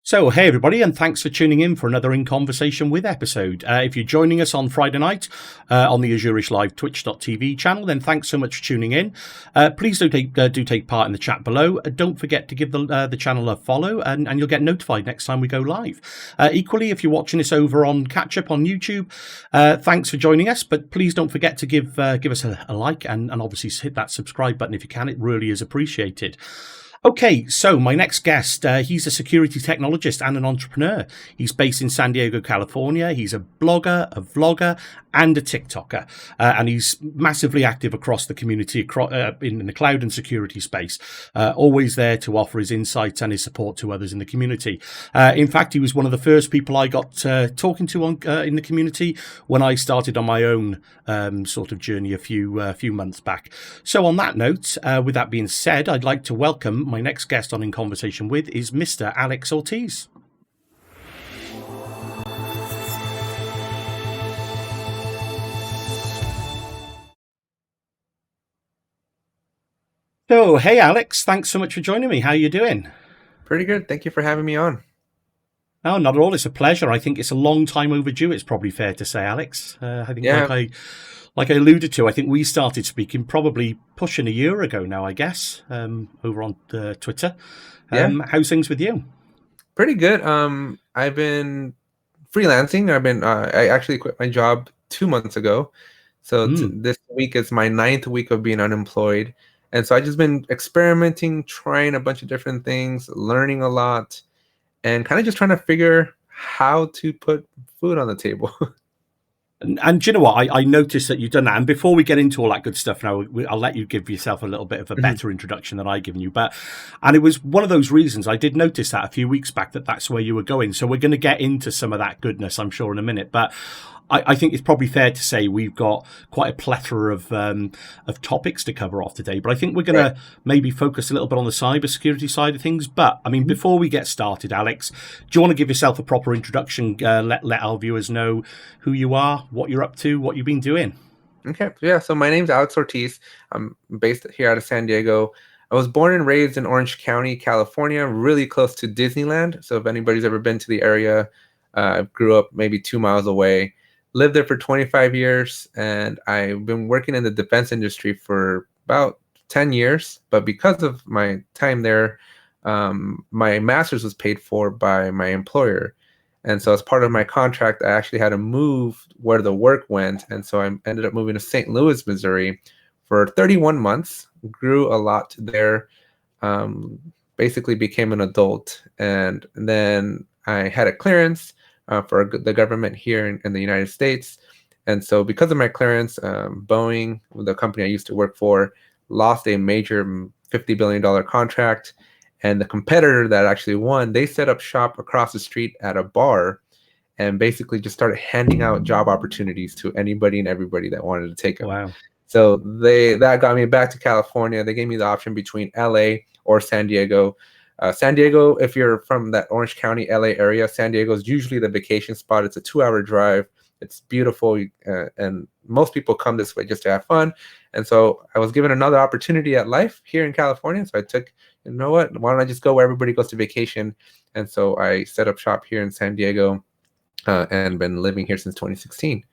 So, hey everybody, and thanks for tuning in for another In Conversation With episode. If you're joining us on Friday night on the Azurish Live Twitch.tv channel, then thanks so much for tuning in. Please do take part in the chat below. Don't forget to give the channel a follow, and you'll get notified next time we go live. Equally, if you're watching this over on Catch Up on YouTube, thanks for joining us. But please don't forget to give us a like and obviously hit that subscribe button if you can. It really is appreciated. Okay, so my next guest, he's a security technologist and an entrepreneur. He's based in San Diego, California. He's a blogger, a vlogger, and a TikToker. And he's massively active across the community in the cloud and security space, always there to offer his insights and his support to others in the community. In fact, he was one of the first people I got talking to in the community when I started on my own sort of journey a few months back. So on that note, with that being said, I'd like to welcome my next guest on In Conversation With is Mr. Alex Ortiz. So, hey Alex, thanks so much for joining me. How are you doing? Pretty good. Thank you for having me on. Oh, not at all. It's a pleasure. I think it's a long time overdue. It's probably fair to say, Alex. I think like I alluded to, I think we started speaking probably pushing a year ago now, I guess, over on Twitter. How's things with you? Pretty good. I've been freelancing. I actually quit my job 2 months ago. So this week is my 9th week of being unemployed. And so I've just been experimenting, trying a bunch of different things, learning a lot, and kind of just trying to figure how to put food on the table. And do you know what? I noticed that you've done that. And before we get into all that good stuff now, I'll let you give yourself a little bit of a better introduction than I've given you. And it was one of those reasons I did notice that a few weeks back that's where you were going. So we're going to get into some of that goodness, I'm sure, in a minute. But I think it's probably fair to say we've got quite a plethora of topics to cover off today. But I think we're going to maybe focus a little bit on the cybersecurity side of things. But I mean, before we get started, Alex, do you want to give yourself a proper introduction? Let our viewers know who you are, what you're up to, what you've been doing. Okay. Yeah. So my name's Alex Ortiz. I'm based here out of San Diego. I was born and raised in Orange County, California, really close to Disneyland. So if anybody's ever been to the area, I grew up maybe 2 miles away. Lived there for 25 years, and I've been working in the defense industry for about 10 years. But because of my time there, my master's was paid for by my employer. And so as part of my contract, I actually had to move where the work went. And so I ended up moving to St. Louis, Missouri for 31 months, grew a lot there, basically became an adult. And then I had a clearance for the government here in the United States. And so because of my clearance, Boeing, the company I used to work for, lost a major $50 billion contract. And the competitor that actually won, they set up shop across the street at a bar and basically just started handing out job opportunities to anybody and everybody that wanted to take them. Wow. So that got me back to California. They gave me the option between LA or San Diego. San Diego, if you're from that Orange County, LA area, San Diego is usually the vacation spot. It's a 2-hour drive. It's beautiful. And most people come this way just to have fun. And so I was given another opportunity at life here in California. So I took, you know what, why don't I just go where everybody goes to vacation? And so I set up shop here in San Diego and been living here since 2016.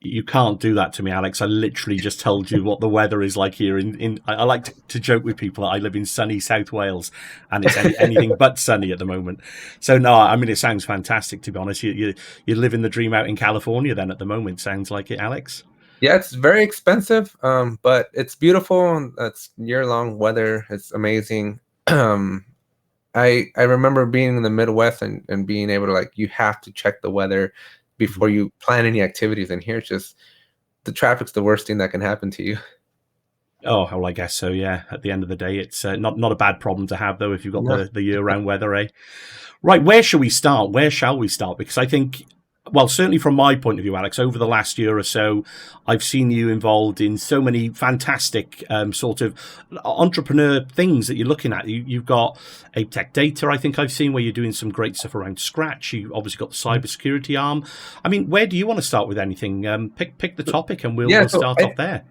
You can't do that to me, Alex. I literally just told you what the weather is like here. I like to joke with people that I live in sunny South Wales, and it's anything but sunny at the moment. So no, I mean, it sounds fantastic, to be honest. You're living the dream out in California then at the moment. Sounds like it, Alex. Yeah, it's very expensive, but it's beautiful. It's year-long weather. It's amazing. I remember being in the Midwest and being able to, you have to check the weather before you plan any activities. And here, it's just the traffic's the worst thing that can happen to you. Oh, well, I guess so, yeah. At the end of the day, it's not a bad problem to have, though, if you've got the year-round weather, eh? Right, where shall we start? Where shall we start? Because I think, well, certainly from my point of view, Alex, over the last year or so, I've seen you involved in so many fantastic sort of entrepreneur things that you're looking at. You've got Ape Tech Data, I think I've seen, where you're doing some great stuff around Scratch. You've obviously got the cybersecurity arm. I mean, where do you want to start with anything? Pick the topic and we'll start off there.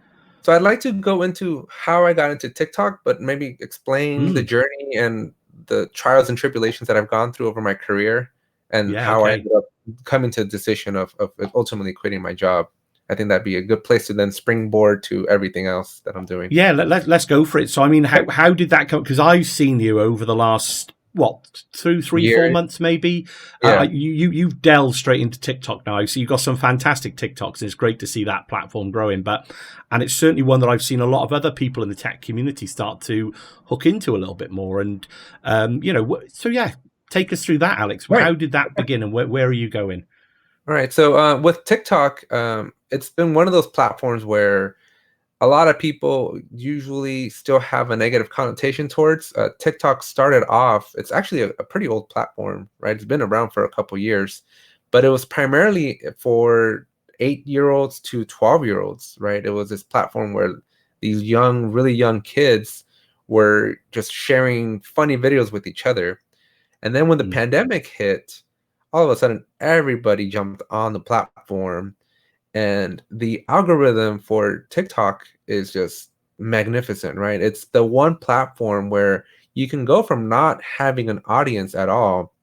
So I'd like to go into how I got into TikTok, but maybe explain the journey and the trials and tribulations that I've gone through over my career, and Yeah. how I Okay. ended up coming to the decision of ultimately quitting my job. I think that'd be a good place to then springboard to everything else that I'm doing. Yeah. Let's go for it. So, I mean, how did that come? Because I've seen you over the last what 2, 3, 4 months maybe. Yeah. You've delved straight into TikTok now. So you've got some fantastic TikToks, and it's great to see that platform growing. And it's certainly one that I've seen a lot of other people in the tech community start to hook into a little bit more. And so yeah, take us through that, Alex. Right. How did that begin, and where are you going? All right. So with TikTok, it's been one of those platforms where a lot of people usually still have a negative connotation towards. TikTok started off, it's actually a pretty old platform, right? It's been around for a couple years, but it was primarily for 8-year-olds to 12-year-olds, right? It was this platform where these young, really young kids were just sharing funny videos with each other. And then when the pandemic hit, all of a sudden everybody jumped on the platform, and the algorithm for TikTok is just magnificent, right? It's the one platform where you can go from not having an audience at all,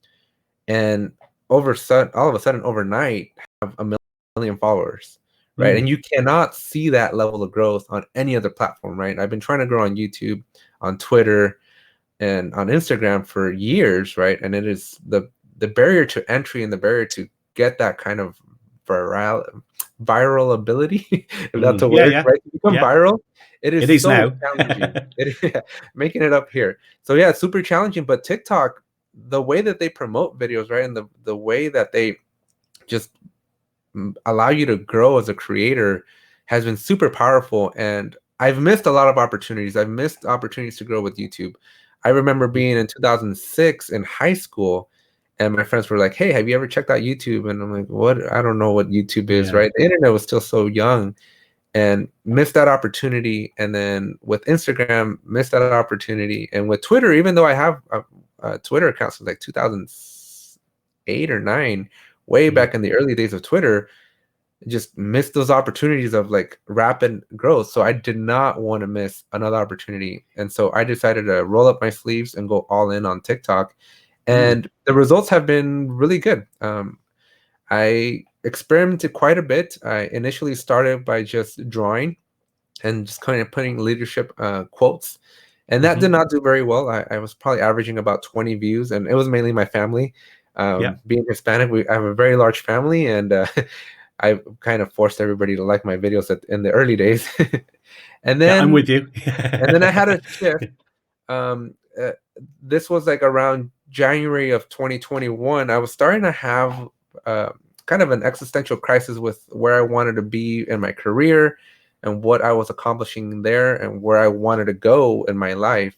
and all of a sudden overnight have a million followers, right? And you cannot see that level of growth on any other platform, right? I've been trying to grow on YouTube, on Twitter, and on Instagram for years, right? And it is the barrier to entry and the barrier to get that kind of viral ability, if that's a Yeah. word, Yeah. right? To become Yeah. viral, it It is is so now. challenging. Making it up here. So yeah, it's super challenging. But TikTok, the way that they promote videos, right, and the way that they just allow you to grow as a creator has been super powerful. And I've missed a lot of opportunities. I've missed opportunities to grow with YouTube. I remember being in 2006 in high school, and my friends were like, "Hey, have you ever checked out YouTube?" And I'm like, "What? I don't know what YouTube is." Yeah. Right? The internet was still so young, and missed that opportunity. And then with Instagram, missed that opportunity. And with Twitter, even though I have a Twitter account since like 2008 or nine, way back in the early days of Twitter, just missed those opportunities of like rapid growth. So I did not want to miss another opportunity. And so I decided to roll up my sleeves and go all in on TikTok. And the results have been really good. I experimented quite a bit. I initially started by just drawing and just kind of putting leadership quotes. And that did not do very well. I was probably averaging about 20 views, and it was mainly my family. Yeah. Being Hispanic, I have a very large family, and I kind of forced everybody to like my videos in the early days. and Yeah. I'm then with you. and then I had a shift. Um, uh, this was like around January of 2021. I was starting to have uh, kind of an existential crisis with where I wanted to be in my career and what I was accomplishing there and where I wanted to go in my life.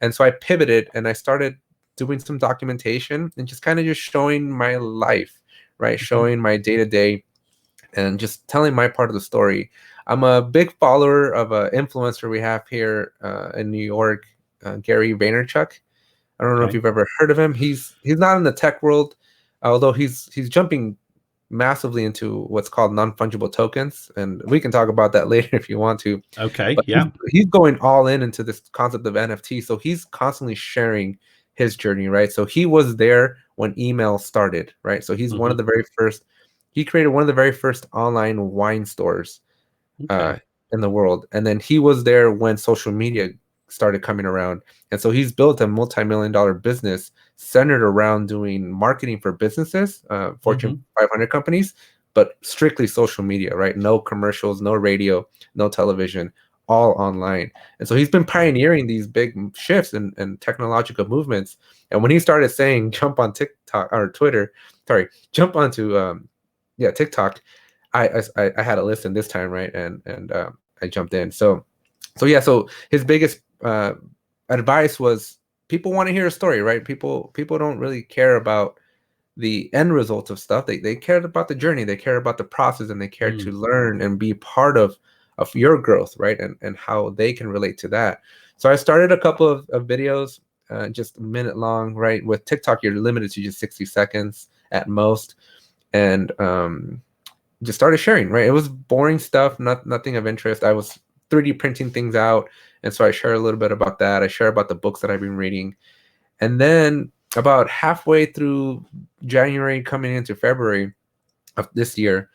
And so I pivoted and I started doing some documentation and just kind of just showing my life, right? Showing my day to day and just telling my part of the story. I'm a big follower of an influencer we have here in New York, Gary Vaynerchuk. I don't know if Okay. you've ever heard of him. He's not in the tech world, although he's jumping massively into what's called non-fungible tokens, and we can talk about that later if you want to. Okay. But Yeah. he's going all in into this concept of NFT, so he's constantly sharing his journey, right? So he was there when email started, right? So he's one of the very first. He created one of the very first online wine stores Okay. in the world. And then he was there when social media started coming around. And so he's built a multi-million-dollar business centered around doing marketing for businesses, Fortune 500 companies, but strictly social media, right? No commercials, no radio, no television, all online. And so he's been pioneering these big shifts and technological movements. And when he started saying jump on TikTok or Twitter, sorry, jump onto TikTok, I had a listen this time, right? And I jumped in. So yeah. So his biggest advice was people want to hear a story, right? People don't really care about the end result of stuff. They cared about the journey. They care about the process, and they care to learn and be part of your growth, right? And how they can relate to that. So I started a couple of videos, just a minute long, right? With TikTok, you're limited to just 60 seconds at most, and just started sharing, right? It was boring stuff, nothing of interest. I was 3D printing things out, and so I share a little bit about that. I share about the books that I've been reading, And then about halfway through January, coming into February of this year,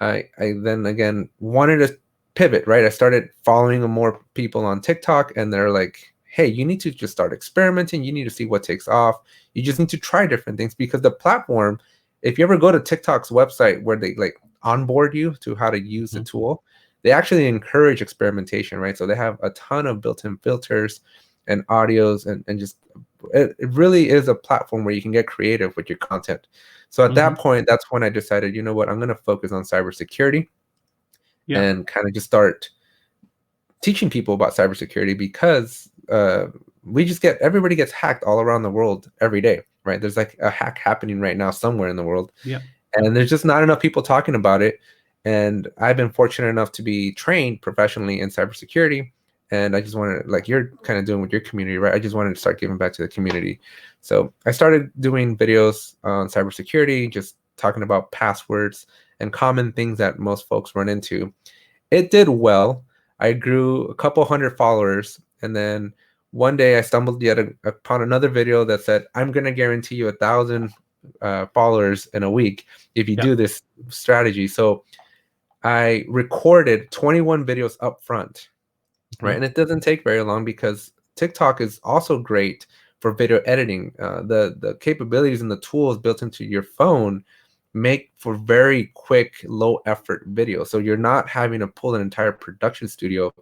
I then again wanted to pivot, right? I started following more people on TikTok, and they're like, hey, you need to just start experimenting. You need to see what takes off. You just need to try different things, because the platform, if you ever go to TikTok's website where they like onboard you to how to use the tool, they actually encourage experimentation, right? So they have a ton of built-in filters and audios, and just it really is a platform where you can get creative with your content. So at that point, that's when I decided, you know what, I'm going to focus on cybersecurity and kind of just start teaching people about cybersecurity, because everybody gets hacked all around the world every day, right? There's like a hack happening right now somewhere in the world. And there's just not enough people talking about it. And I've been fortunate enough to be trained professionally in cybersecurity. And I just wanted, like you're kind of doing with your community, right? I just wanted to start giving back to the community. So I started doing videos on cybersecurity, just talking about passwords and common things that most folks run into. It did well. I grew a couple hundred followers. And then one day I stumbled yet upon another video that said, I'm going to guarantee you 1,000 followers in a week if you do this strategy. So I recorded 21 videos up front, right? And it doesn't take very long, because TikTok is also great for video editing. The capabilities and the tools built into your phone make for very quick, low effort video. So you're not having to pull an entire production studio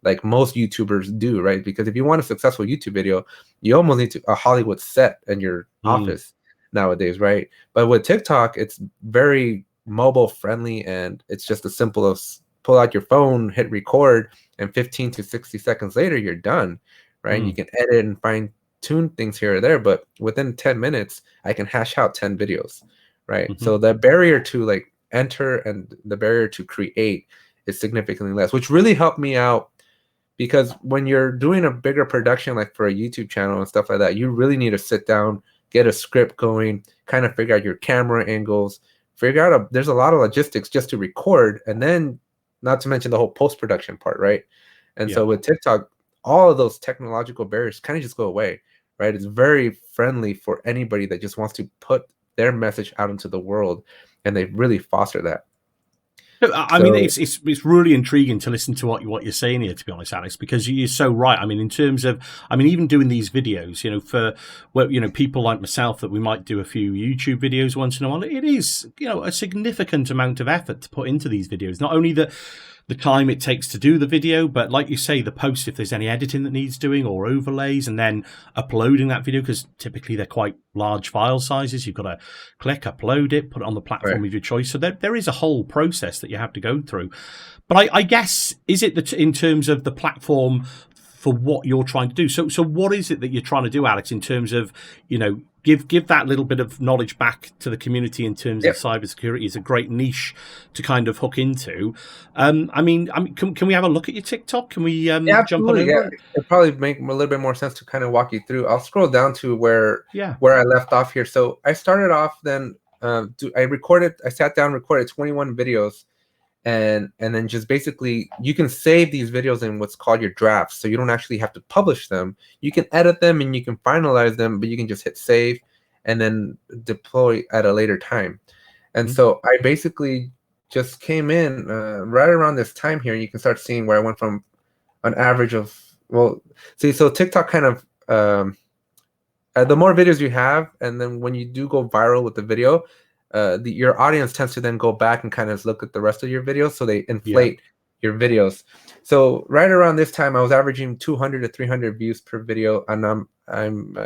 like most YouTubers do, right? Because if you want a successful YouTube video, you almost need a Hollywood set in your office nowadays, right? But with TikTok, it's very mobile friendly, and it's just as simple as pull out your phone, hit record, and 15 to 60 seconds later, you're done, right? You can edit and fine tune things here or there, but within 10 minutes, I can hash out 10 videos, right? So the barrier to like enter and the barrier to create is significantly less, which really helped me out, because when you're doing a bigger production, like for a YouTube channel and stuff like that, you really need to sit down, get a script going, kind of figure out your camera angles, figure out there's a lot of logistics just to record, and then not to mention the whole post-production part, right? And so with TikTok, all of those technological barriers kind of just go away, right? It's very friendly for anybody that just wants to put their message out into the world, and they really foster that. I mean, it's really intriguing to listen to what you're saying here, to be honest, Alex, because you're so right. I mean, in terms of, I mean, even doing these videos, you know, for people like myself, that we might do a few YouTube videos once in a while, it is, you know, a significant amount of effort to put into these videos. Not only the time it takes to do the video, but like you say, the post, if there's any editing that needs doing or overlays, and then uploading that video, because typically they're quite large file sizes. You've got to click, upload it, put it on the platform of your choice. So there is a whole process that you have to go through. But I guess, is it that in terms of the platform for what you're trying to do? So what is it that you're trying to do, Alex, in terms of, you know, give that little bit of knowledge back to the community in terms of cybersecurity? Is a great niche to kind of hook into. I mean, can we have a look at your TikTok? Can we jump on over? Yeah, it'd probably make a little bit more sense to kind of walk you through. I'll scroll down to where I left off here. So I started off then. I sat down, recorded 21 videos. And then just basically, you can save these videos in what's called your drafts. So you don't actually have to publish them. You can edit them and you can finalize them, but you can just hit save and then deploy at a later time. And so I basically just came in right around this time here. You can start seeing where I went from an average of, so TikTok kind of, the more videos you have, and then when you do go viral with the video, your audience tends to then go back and kind of look at the rest of your videos, so they inflate your videos. So right around this time, I was averaging 200 to 300 views per video, and I'm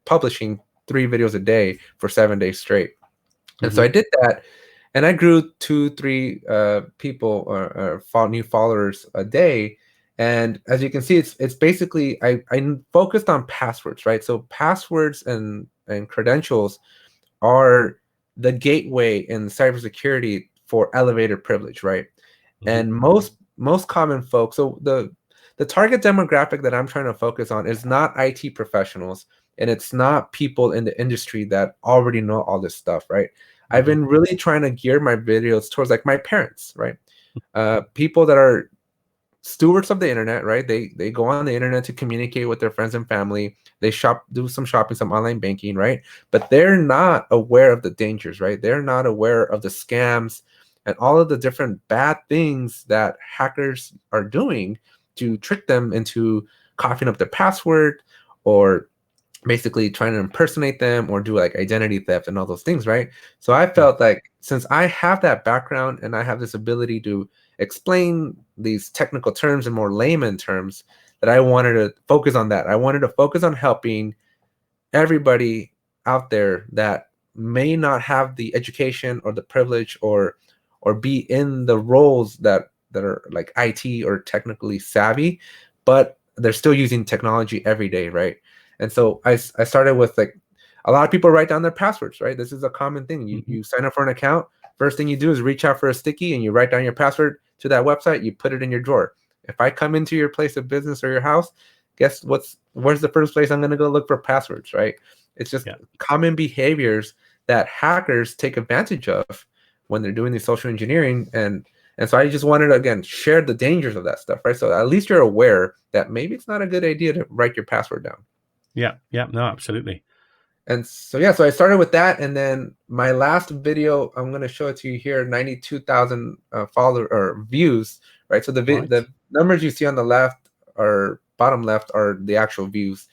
publishing 3 videos a day for 7 days straight. And so I did that, and I grew 2-3 people or new followers a day. And as you can see, it's basically I focused on passwords, right? So passwords and credentials are the gateway in cybersecurity for elevated privilege, right? And most common folks, so the target demographic that I'm trying to focus on is not IT professionals, and it's not people in the industry that already know all this stuff, right? I've been really trying to gear my videos towards like my parents, right? People that are stewards of the internet, right? They go on the internet to communicate with their friends and family. They shop, do some shopping, some online banking, right? But they're not aware of the dangers, right? They're not aware of the scams and all of the different bad things that hackers are doing to trick them into copying up their password, or basically trying to impersonate them, or do like identity theft and all those things, right? So I felt like, since I have that background and I have this ability to explain these technical terms in more layman terms, that I wanted to focus on that. I wanted to focus on helping everybody out there that may not have the education or the privilege, or be in the roles that are like IT or technically savvy, but they're still using technology every day, right? And so I started with, like, a lot of people write down their passwords, right? This is a common thing. You sign up for an account. First thing you do is reach out for a sticky and you write down your password to that website. You put it in your drawer. If I come into your place of business or your house, guess where's the first place I'm going to go look for passwords, right? It's just common behaviors that hackers take advantage of when they're doing the social engineering. And so I just wanted to, again, share the dangers of that stuff, right? So at least you're aware that maybe it's not a good idea to write your password down. Yeah, no, absolutely. And so, so I started with that. And then my last video, I'm going to show it to you here, 92,000 follower or views, right? So the numbers you see on the left, or bottom left, are the actual views.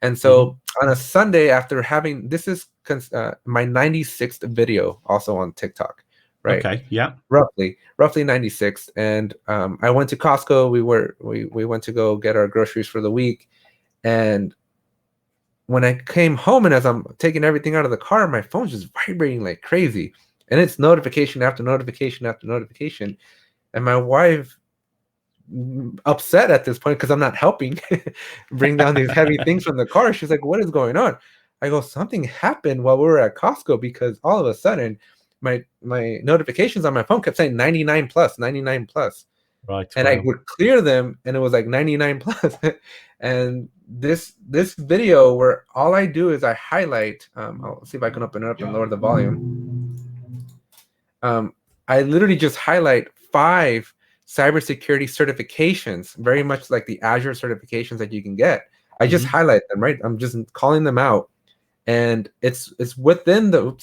And so on a Sunday, after having, this is my 96th video also on TikTok, right? Okay, yeah. Roughly 96. And I went to Costco. We went to go get our groceries for the week. And when I came home, and as I'm taking everything out of the car, my phone's just vibrating like crazy. And it's notification after notification after notification. And my wife, upset at this point because I'm not helping bring down these heavy things from the car, she's like, "What is going on?" I go, "Something happened while we were at Costco, because all of a sudden my notifications on my phone kept saying 99 plus, 99 plus." Right. And I would clear them and it was like 99 plus. And this video, where all I do is I highlight, I'll see if I can open it up and lower the volume. I literally just highlight 5 cybersecurity certifications, very much like the Azure certifications that you can get. I just highlight them, right? I'm just calling them out. And it's within the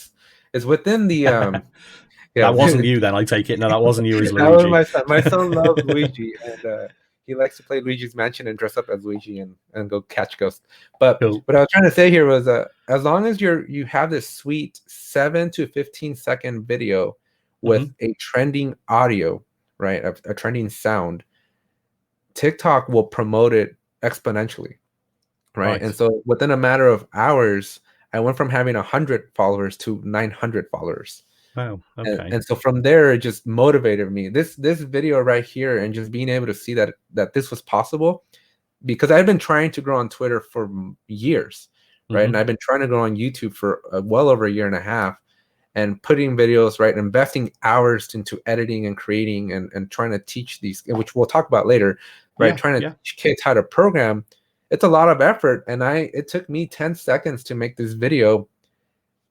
That wasn't you then, I take it. No, that wasn't you as Luigi. That was my son. My son loves Luigi, and he likes to play Luigi's Mansion and dress up as Luigi and go catch ghosts. But what I was trying to say here was, as long as you have this sweet 7 to 15-second video with a trending audio, right, a trending sound, TikTok will promote it exponentially, right? And so within a matter of hours, I went from having 100 followers to 900 followers. Wow. Okay. And so from there, it just motivated me. This video right here, and just being able to see that this was possible, because I've been trying to grow on Twitter for years, right? And I've been trying to grow on YouTube for well over a year and a half, and putting videos, right, investing hours into editing and creating and trying to teach these, which we'll talk about later, right? Trying to teach kids how to program. It's a lot of effort, and it took me 10 seconds to make this video.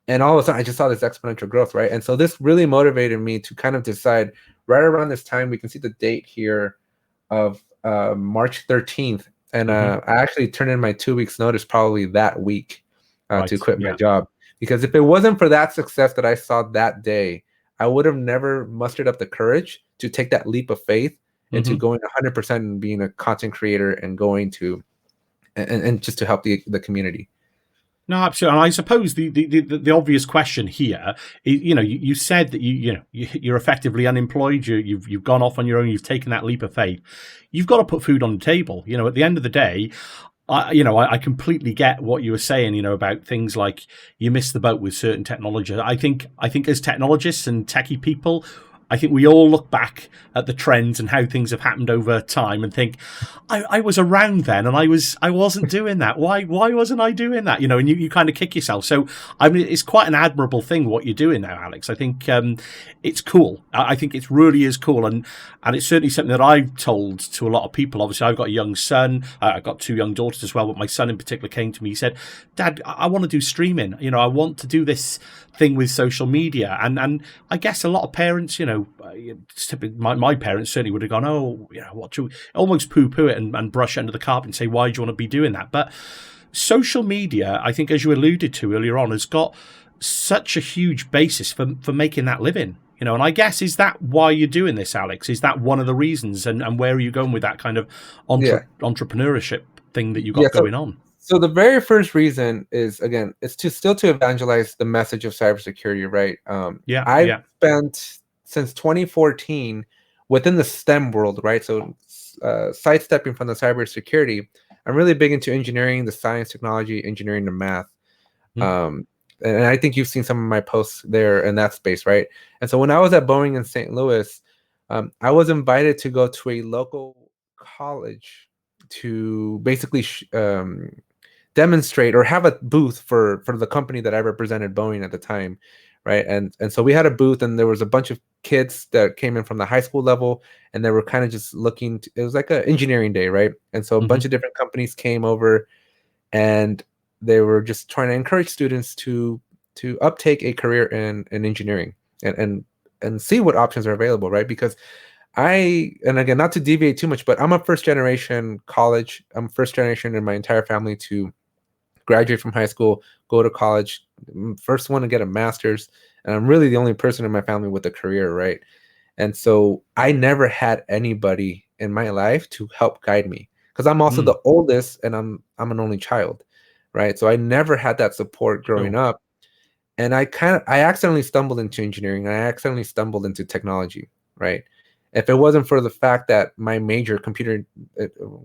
And all of a sudden, I just saw this exponential growth, right? And so this really motivated me to kind of decide, right around this time, we can see the date here of March 13th. And I actually turned in my 2 weeks notice probably that week to quit my job. Because if it wasn't for that success that I saw that day, I would have never mustered up the courage to take that leap of faith into going 100% and being a content creator and going to, and just to help the community. No, absolutely. And I suppose the obvious question here is, you said that you're effectively unemployed. You've gone off on your own. You've taken that leap of faith. You've got to put food on the table. At the end of the day, I completely get what you were saying. About things like you miss the boat with certain technology. I think as technologists and techie people, I think we all look back at the trends and how things have happened over time and think, I was around then and I wasn't doing that. Why wasn't I doing that? And you kind of kick yourself. So, I mean, it's quite an admirable thing what you're doing now, Alex. I think it's cool. I think it really is cool. And it's certainly something that I've told to a lot of people. Obviously, I've got a young son. I've got 2 young daughters as well. But my son in particular came to me. He said, "Dad, I want to do streaming. I want to do this thing with social media." And I guess a lot of parents, my parents certainly would have gone, oh, what should we, almost poo-poo it and brush it under the carpet and say, why do you want to be doing that? But social media, I think, as you alluded to earlier on, has got such a huge basis for making that living. And I guess, is that why you're doing this, Alex? Is that one of the reasons? And where are you going with that kind of entrepreneurship thing that you got going on? So the very first reason is, again, it's to evangelize the message of cybersecurity, right? I've spent since 2014 within the STEM world, right? So sidestepping from the cybersecurity, I'm really big into engineering, the science, technology, engineering, and math. And I think you've seen some of my posts there in that space, right? And so when I was at Boeing in St. Louis, I was invited to go to a local college to basically demonstrate or have a booth for the company that I represented, Boeing, at the time, right? And so we had a booth, and there was a bunch of kids that came in from the high school level, and they were kind of just looking it was like an engineering day, right? And so a bunch of different companies came over, and they were just trying to encourage students to uptake a career in engineering and see what options are available, right? Because and again, not to deviate too much, but I'm a first generation college. I'm first generation in my entire family to graduate from high school, go to college, first one to get a master's, and I'm really the only person in my family with a career, right? And so I never had anybody in my life to help guide me, because I'm also the oldest, and I'm an only child, right? So I never had that support growing up. And I accidentally stumbled into engineering. I accidentally stumbled into technology, right? If it wasn't for the fact that my major computer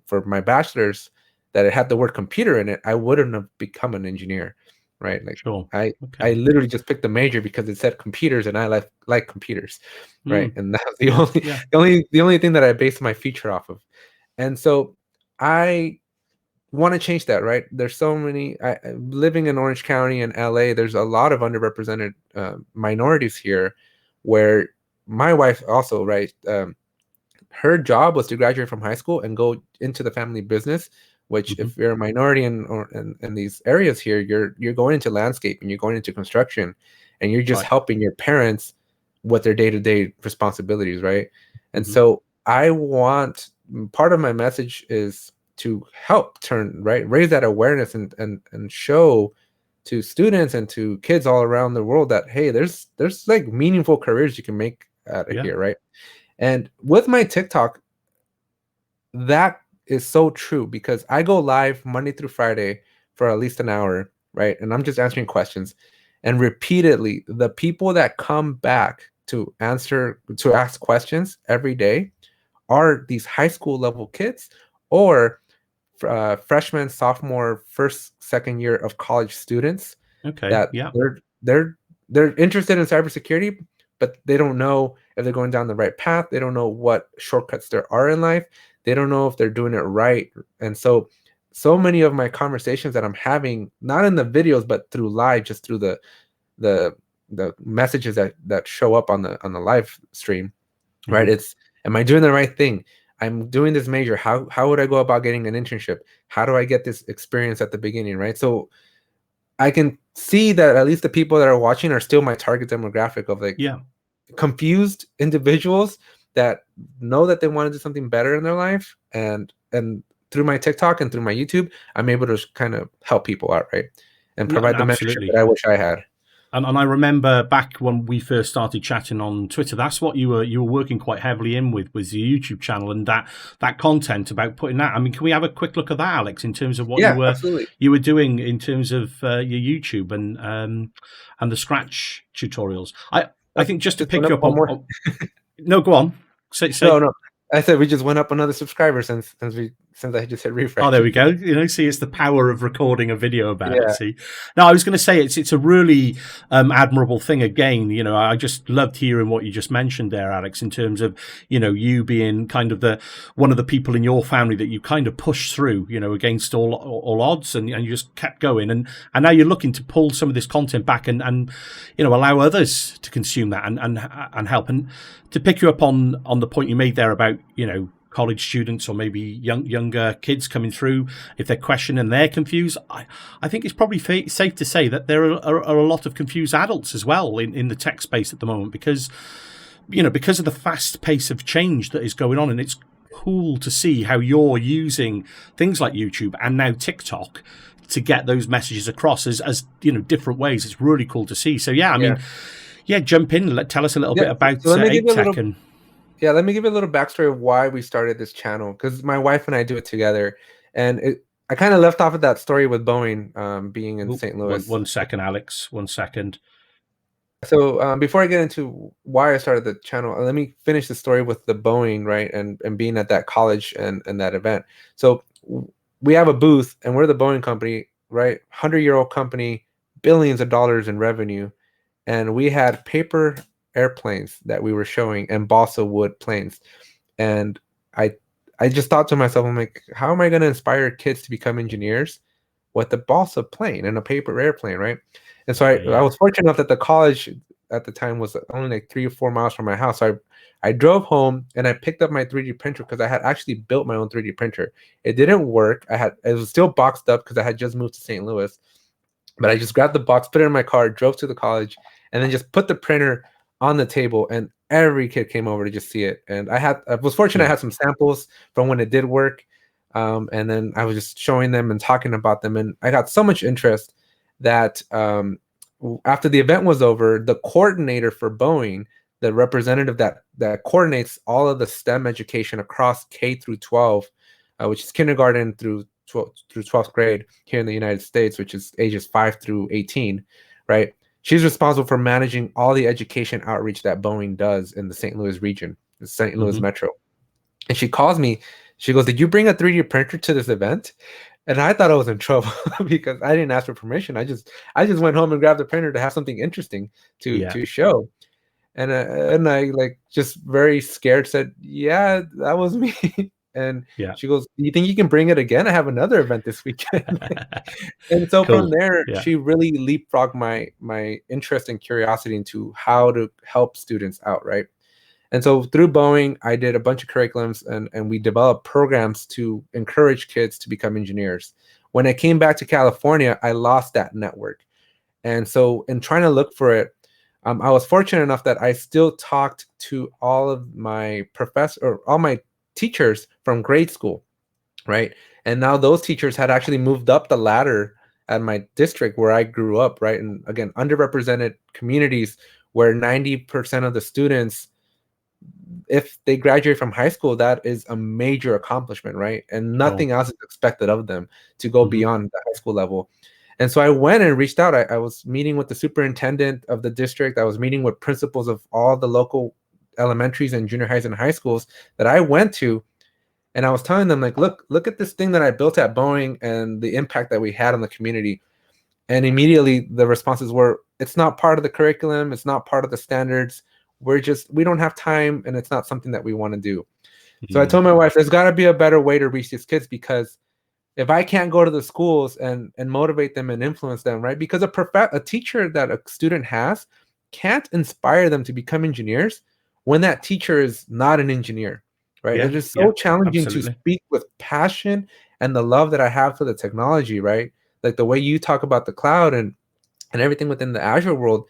for my bachelor's, that it had the word computer in it, I wouldn't have become an engineer, right? Like I literally just picked the major because it said computers, and I like computers, right? And that was the only thing that I based my future off of. And so I want to change that, right? There's so many living in Orange County and LA. There's a lot of underrepresented minorities here, where my wife also, right? Her job was to graduate from high school and go into the family business. Which, if you're a minority in these areas here, you're going into landscape, and you're going into construction, and you're just helping your parents with their day-to-day responsibilities, right? And so I want, part of my message is to help raise that awareness and show to students and to kids all around the world that, hey, there's like meaningful careers you can make out of here, right? And with my TikTok, that is so true, because I go live Monday through Friday for at least an hour, right? And I'm just answering questions, and repeatedly the people that come back to ask questions every day are these high school level kids, or freshman, sophomore, first, second year of college students. That they're interested in cybersecurity, but they don't know if they're going down the right path. They don't know what shortcuts there are in life. They don't know if they're doing it right. And so many of my conversations that I'm having, not in the videos, but through live, just through the messages that show up on the live stream, right? It's, am I doing the right thing? I'm doing this major. How would I go about getting an internship? How do I get this experience at the beginning, right? So I can see that at least the people that are watching are still my target demographic of confused individuals that know that they want to do something better in their life, and through my TikTok and through my YouTube, I'm able to kind of help people out, right? And provide the mentorship that I wish I had. And I remember back when we first started chatting on Twitter, that's what you were working quite heavily in with, was the YouTube channel, and that content about putting that. I mean, can we have a quick look at that, Alex, in terms of what you were doing in terms of your YouTube and the Scratch tutorials? I think just to pick you up on no, go on. Say. No. I said we just went up another subscriber since I just hit refresh. Oh, there we go. See, it's the power of recording a video about it. See, now I was going to say it's a really admirable thing. Again, I just loved hearing what you just mentioned there, Alex, in terms of you being kind of one of the people in your family that you kind of pushed through, against all odds, and you just kept going, and now you're looking to pull some of this content back and allow others to consume that and help. And to pick you up on the point you made there about college students or maybe younger kids coming through, if they're questioning, they're confused. I think it's probably safe to say that there are a lot of confused adults as well in the tech space at the moment, because because of the fast pace of change that is going on, and it's cool to see how you're using things like YouTube and now TikTok to get those messages across as different ways. It's really cool to see. So yeah, I mean, jump in. Tell us a little bit about so let me give you a Tech. little, let me give you a little backstory of why we started this channel, because my wife and I do it together, and I kind of left off of that story with Boeing being in St. Louis. One second, Alex. 1 second. So before I get into why I started the channel, let me finish the story with the Boeing, right, and being at that college and that event. So we have a booth, and we're the Boeing company, right, 100-year-old company, billions of dollars in revenue, and we had paper airplanes that we were showing and balsa wood planes, and I just thought to myself, I'm like, how am I going to inspire kids to become engineers with a balsa plane and a paper airplane, right? And so I was fortunate enough that the college at the time was only like 3 or 4 miles from my house. So I drove home and I picked up my 3D printer, because I had actually built my own 3D printer. It didn't work. It was still boxed up because I had just moved to St. Louis. But I just grabbed the box, put it in my car, drove to the college, and then just put the printer on the table, and every kid came over to just see it. And I was fortunate. I had some samples from when it did work. And then I was just showing them and talking about them. And I got so much interest that after the event was over, the coordinator for Boeing, the representative that coordinates all of the STEM education across K through 12, which is kindergarten through 12th grade here in the United States, which is ages 5 through 18, right? She's responsible for managing all the education outreach that Boeing does in the St. Louis region, the St. Louis Metro. And she calls me. She goes, "Did you bring a 3D printer to this event?" And I thought I was in trouble because I didn't ask for permission. I just went home and grabbed the printer to have something interesting to show. And I like just very scared said, "Yeah, that was me." And she goes, "Do you think you can bring it again? I have another event this weekend." And so from there, she really leapfrogged my interest and curiosity into how to help students out, right? And so through Boeing, I did a bunch of curriculums, and we developed programs to encourage kids to become engineers. When I came back to California, I lost that network. And so in trying to look for it, I was fortunate enough that I still talked to all of my all my teachers from grade school, right? And now those teachers had actually moved up the ladder at my district where I grew up, right? And again, underrepresented communities where 90% of the students, if they graduate from high school, that is a major accomplishment, right? And nothing else is expected of them to go beyond the high school level. And so I went and reached out. I was meeting with the superintendent of the district. I was meeting with principals of all the local elementaries and junior highs and high schools that I went to. And I was telling them, like, look at this thing that I built at Boeing and the impact that we had on the community. And immediately the responses were, it's not part of the curriculum. It's not part of the standards. We don't have time, and it's not something that we want to do. So I told my wife, there's got to be a better way to reach these kids, because if I can't go to the schools and motivate them and influence them, right? Because a teacher that a student has can't inspire them to become engineers when that teacher is not an engineer, right? It's just so challenging to speak with passion and the love that I have for the technology, right? Like the way you talk about the cloud and everything within the Azure world.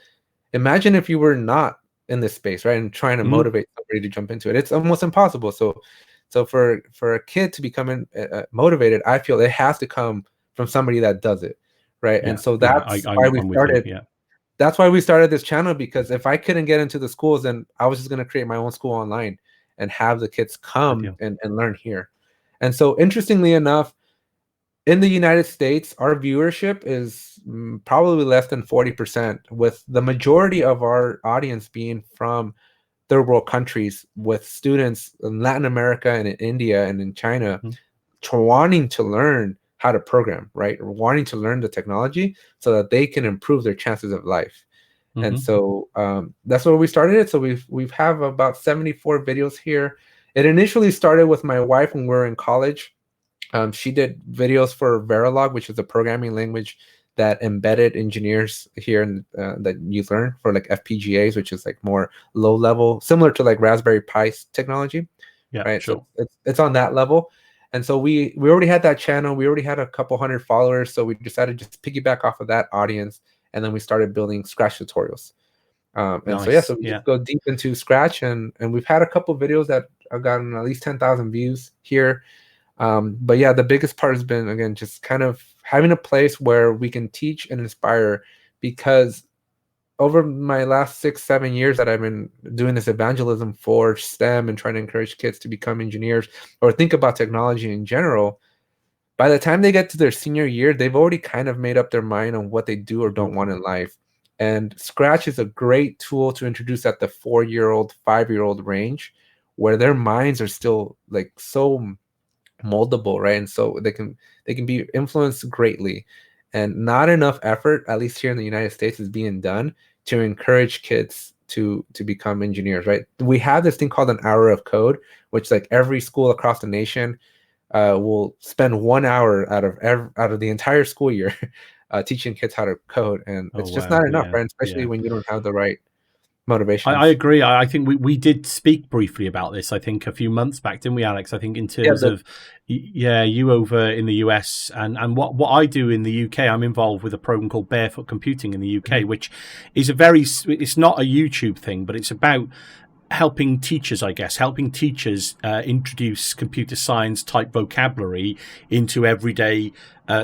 Imagine if you were not in this space, right? And trying to motivate somebody to jump into it. It's almost impossible. So for a kid to become motivated, I feel it has to come from somebody that does it, right? And so that's why we started. That's why we started this channel, because if I couldn't get into the schools, then I was just going to create my own school online and have the kids come and learn here. And so interestingly enough, in the United States, our viewership is probably less than 40%, with the majority of our audience being from third world countries, with students in Latin America and in India and in China wanting to learn how to program, right? Or wanting to learn the technology so that they can improve their chances of life. And so that's where we started it. So we've have about 74 videos here. It initially started with my wife when we were in college. She did videos for Verilog, which is a programming language that embedded engineers here and that you learn for like FPGAs, which is like more low level, similar to like Raspberry Pi technology. Right. Sure. So it's on that level. And so we already had that channel. We already had a couple hundred followers. So we decided to just piggyback off of that audience. And then we started building Scratch tutorials. And so yeah, Nice. so we Yeah. just go deep into Scratch, and we've had a couple videos that have gotten at least 10,000 views here. But yeah, the biggest part has been, again, just kind of having a place where we can teach and inspire, because over my last 6, 7 years that I've been doing this evangelism for STEM and trying to encourage kids to become engineers or think about technology in general, by the time they get to their senior year, they've already kind of made up their mind on what they do or don't want in life. And Scratch is a great tool to introduce at the 4-year-old, 5-year-old range, where their minds are still like so moldable, right? And so they can be influenced greatly. And not enough effort, at least here in the United States, is being done to encourage kids to become engineers, right? We have this thing called an hour of code, which like every school across the nation will spend 1 hour out of the entire school year teaching kids how to code, and Oh it's just wow. not enough, Yeah. right? Especially Yeah. when you don't have the right I motivations. agree. I think we did speak briefly about this, I think, a few months back, didn't we, Alex? I think in Yeah, terms of, yeah, you over in the US and what I do in the UK, I'm involved with a program called Barefoot Computing in the UK, which is it's not a YouTube thing, but it's about helping teachers, I guess, helping teachers introduce computer science type vocabulary into everyday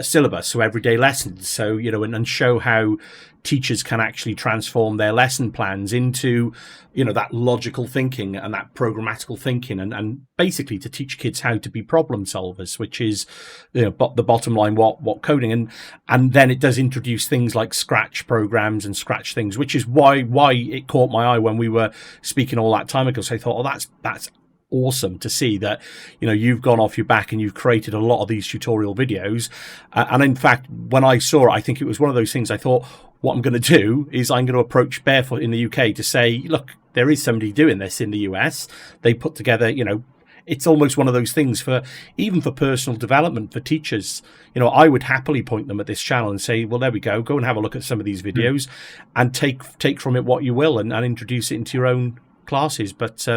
syllabus, so everyday lessons. So, and show how teachers can actually transform their lesson plans into, that logical thinking and that programmatical thinking, and basically to teach kids how to be problem solvers, which is, the bottom line, what coding, and then it does introduce things like Scratch programs and Scratch things, which is why it caught my eye when we were speaking all that time ago. So I thought, oh, that's awesome to see that, you've gone off your back and you've created a lot of these tutorial videos. And in fact, when I saw it, I think it was one of those things I thought, what I'm going to do is I'm going to approach Barefoot in the UK to say, look, there is somebody doing this in the US. They put together, it's almost one of those things for even for personal development for teachers. I would happily point them at this channel and say, well, there we go and have a look at some of these videos and take from it what you will and introduce it into your own classes. But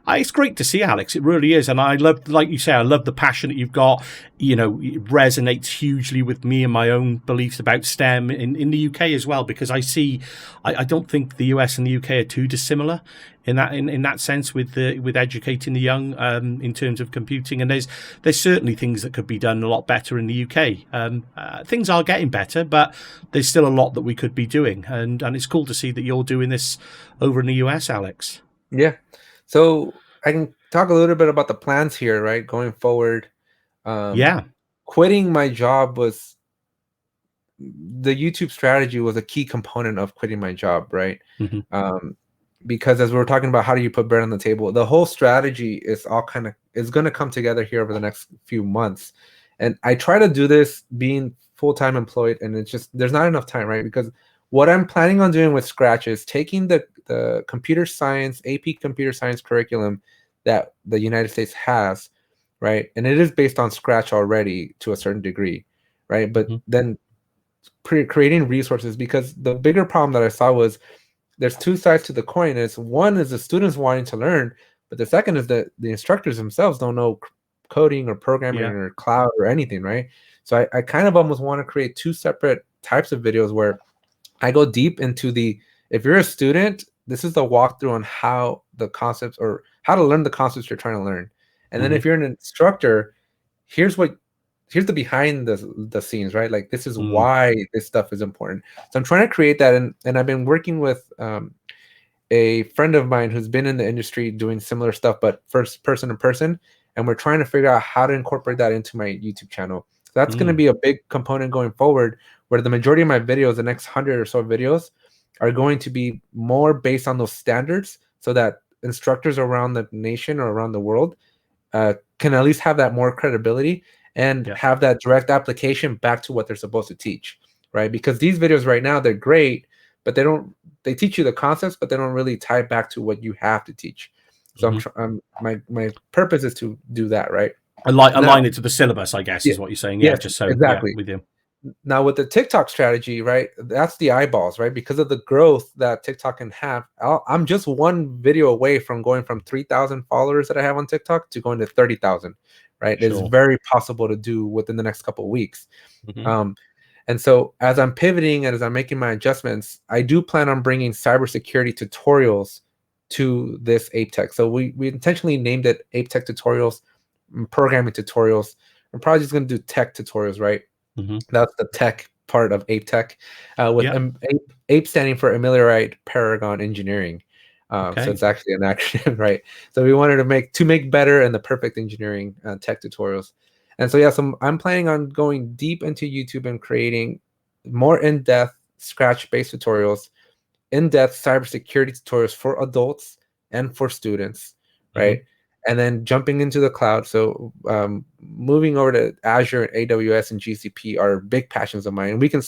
it's great to see, Alex. It really is. And I love, like you say, I love the passion that you've got. It resonates hugely with me and my own beliefs about STEM in the UK as well, because I don't think the US and the UK are too dissimilar in that sense with educating the young in terms of computing. And there's certainly things that could be done a lot better in the UK. Things are getting better, but there's still a lot that we could be doing. And it's cool to see that you're doing this over in the US, Alex. Yeah. So I can talk a little bit about the plans here, right? Going forward. Yeah. Quitting my job was the YouTube strategy was a key component of quitting my job, right? Mm-hmm. Because as we were talking about, how do you put bread on the table? The whole strategy is going to come together here over the next few months. And I try to do this being full-time employed, and it's just, there's not enough time, right? Because what I'm planning on doing with Scratch is taking the computer science, AP computer science curriculum that the United States has, right? And it is based on Scratch already to a certain degree, right? But then creating resources, because the bigger problem that I saw was there's two sides to the coin. One is the students wanting to learn, but the second is that the instructors themselves don't know coding or programming Yeah. or cloud or anything, right? So I kind of almost want to create two separate types of videos where I go deep into if you're a student, this is the walkthrough on how the concepts or how to learn the concepts you're trying to learn. And then if you're an instructor, here's the behind the scenes, right? Like, this is why this stuff is important. So I'm trying to create that, and I've been working with a friend of mine who's been in the industry doing similar stuff, but first person to person, and we're trying to figure out how to incorporate that into my YouTube channel. So that's going to be a big component going forward, where the majority of my videos, the next 100 or so videos, are going to be more based on those standards, so that instructors around the nation or around the world can at least have that more credibility and have that direct application back to what they're supposed to teach, right? Because these videos right now, they're great, but they teach you the concepts, but they don't really tie back to what you have to teach. So my purpose is to do that, right? Align it to the syllabus, I guess, is what you're saying. Yeah, yes, just so exactly. with you. Now with the TikTok strategy, right? That's the eyeballs, right? Because of the growth that TikTok can have. I'm just one video away from going from 3,000 followers that I have on TikTok to going to 30,000, right? Sure. It's very possible to do within the next couple of weeks. And so as I'm pivoting and as I'm making my adjustments, I do plan on bringing cybersecurity tutorials to this Ape Tech. So we intentionally named it Ape Tech Tutorials, programming tutorials. I'm probably just going to do tech tutorials, right? Mm-hmm. That's the tech part of Ape Tech, with Yeah. Ape standing for Ameliorite Paragon Engineering. So Okay. it's actually an acronym, right? So we wanted to make better and the perfect engineering tech tutorials. And so, yeah, so I'm planning on going deep into YouTube and creating more in-depth Scratch-based tutorials, in-depth cybersecurity tutorials for adults and for students, right? Mm-hmm. And then jumping into the cloud. So moving over to Azure and AWS and GCP are big passions of mine. And we can,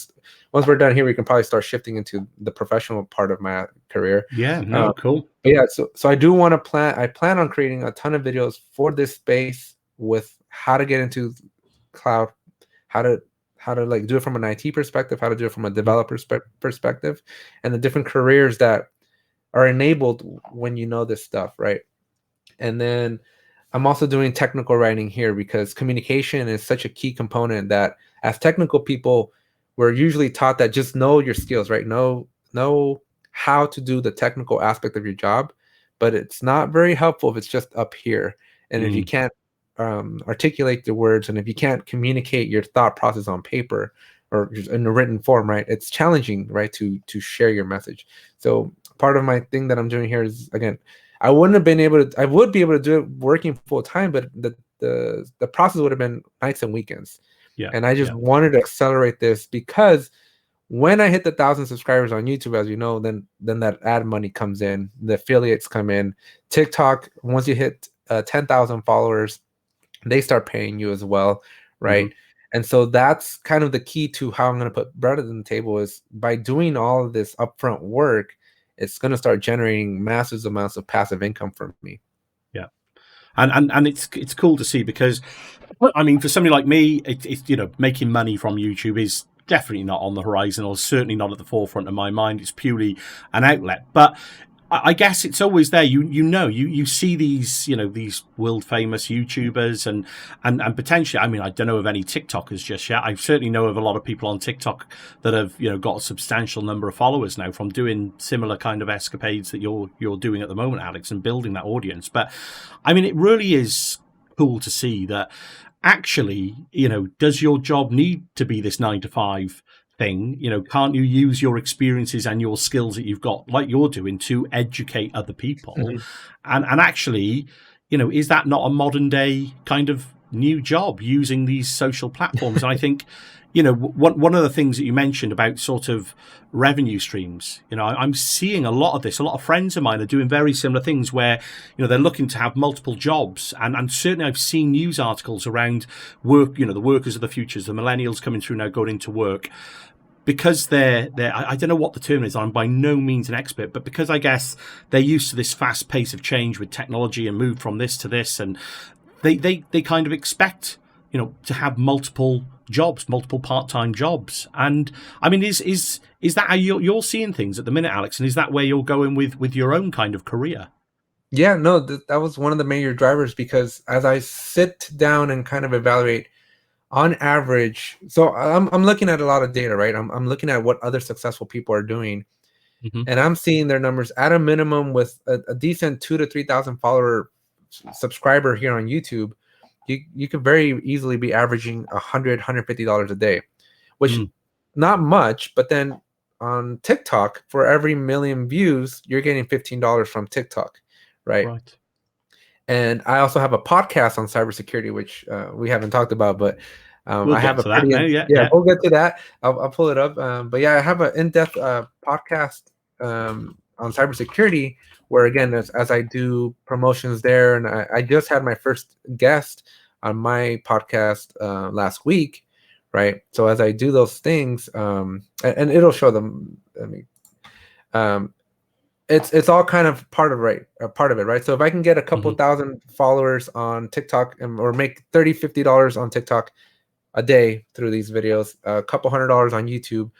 once we're done here, we can probably start shifting into the professional part of my career. Yeah. No. Cool. But yeah, so I do want to I plan on creating a ton of videos for this space with how to get into cloud, how to like do it from an IT perspective, how to do it from a developer perspective, and the different careers that are enabled when you know this stuff, right? And then I'm also doing technical writing here because communication is such a key component that as technical people, we're usually taught that just know your skills, right? Know how to do the technical aspect of your job, but it's not very helpful if it's just up here. And if you can't articulate the words, and if you can't communicate your thought process on paper or just in a written form, right? It's challenging, right, to share your message. So part of my thing that I'm doing here is, again, I wouldn't have been able to. I would be able to do it working full time, but the process would have been nights and weekends. Yeah. And I just wanted to accelerate this because when I hit the 1,000 subscribers on YouTube, as you know, then that ad money comes in, the affiliates come in. TikTok, once you hit 10,000 followers, they start paying you as well, right? Mm-hmm. And so that's kind of the key to how I'm going to put bread on the table, is by doing all of this upfront work, it's going to start generating massive amounts of passive income for me. Yeah. And it's cool to see because, I mean, for somebody like me, it's making money from YouTube is definitely not on the horizon, or certainly not at the forefront of my mind. It's purely an outlet, but I guess it's always there. You see these these world famous YouTubers and potentially, I mean, I don't know of any TikTokers just yet. I certainly know of a lot of people on TikTok that have got a substantial number of followers now from doing similar kind of escapades that you're doing at the moment, Alex, and building that audience. But I mean, it really is cool to see that actually, does your job need to be this 9 to 5 thing? Can't you use your experiences and your skills that you've got, like you're doing, to educate other people? Mhm. And actually, is that not a modern day kind of new job, using these social platforms? And I think, one of the things that you mentioned about sort of revenue streams, I'm seeing a lot of this. A lot of friends of mine are doing very similar things where, they're looking to have multiple jobs. And certainly I've seen news articles around work, the workers of the futures, the millennials coming through now, going into work, because they're I don't know what the term is. I'm by no means an expert, but because I guess they're used to this fast pace of change with technology and move from this to this, and they kind of expect to have multiple jobs, multiple part-time jobs. And I mean, is that how you're seeing things at the minute, Alex? And is that where you're going with your own kind of career? Yeah, no, that was one of the major drivers, because as I sit down and kind of evaluate, on average, so I'm looking at a lot of data, right? I'm looking at what other successful people are doing, Mm-hmm. and I'm seeing their numbers at a minimum with a decent 2,000 to 3,000 follower subscriber here on YouTube. You could very easily be averaging $150 a day, which not much, but then on TikTok, for every million views, you're getting $15 from TikTok, right? Right. And I also have a podcast on cybersecurity, which we haven't talked about, but We'll I have get a to that pretty now. Yeah. we'll get to that. I'll pull it up. But yeah, I have an in-depth podcast on cybersecurity, where again, as I do promotions there, and I just had my first guest on my podcast last week, right? So as I do those things, and it'll show them. I mean, it's all kind of part of it, right? So if I can get a couple thousand followers on TikTok, or make $50 on TikTok a day through these videos, a couple $100 on YouTube,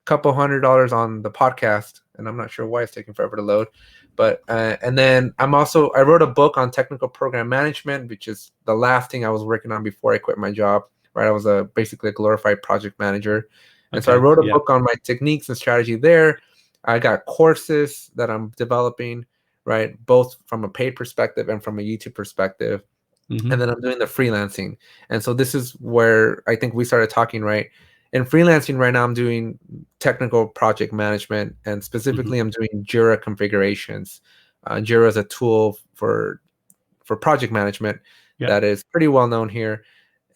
couple $100 on the podcast, and I'm not sure why it's taking forever to load, but and then I wrote a book on technical program management, which is the last thing I was working on before I quit my job, right? I was basically a glorified project manager, And so I Okay. wrote a Yeah. book on my techniques and strategy there. I got courses that I'm developing, right? Both from a paid perspective and from a YouTube perspective. Hmm. And then I'm doing the freelancing. And so this is where I think we started talking, right? In freelancing right now, I'm doing technical project management, and Hmm. specifically I'm doing Jira configurations. Jira is a tool for project management Yeah. that is pretty well known here.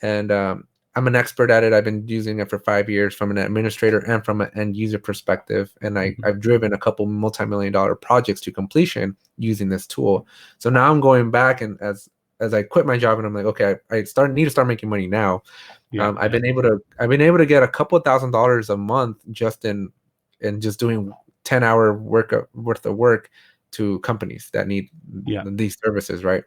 And I'm an expert at it. I've been using it for 5 years from an administrator and from an end user perspective. And Hmm. I've driven a couple multi-million-dollar projects to completion using this tool. So now I'm going back, and as I quit my job and I'm like, okay, I need to start making money now. Yeah. I've been able to get a couple $1,000s a month just in just doing 10-hour worth of work to companies that need Yeah. these services, right?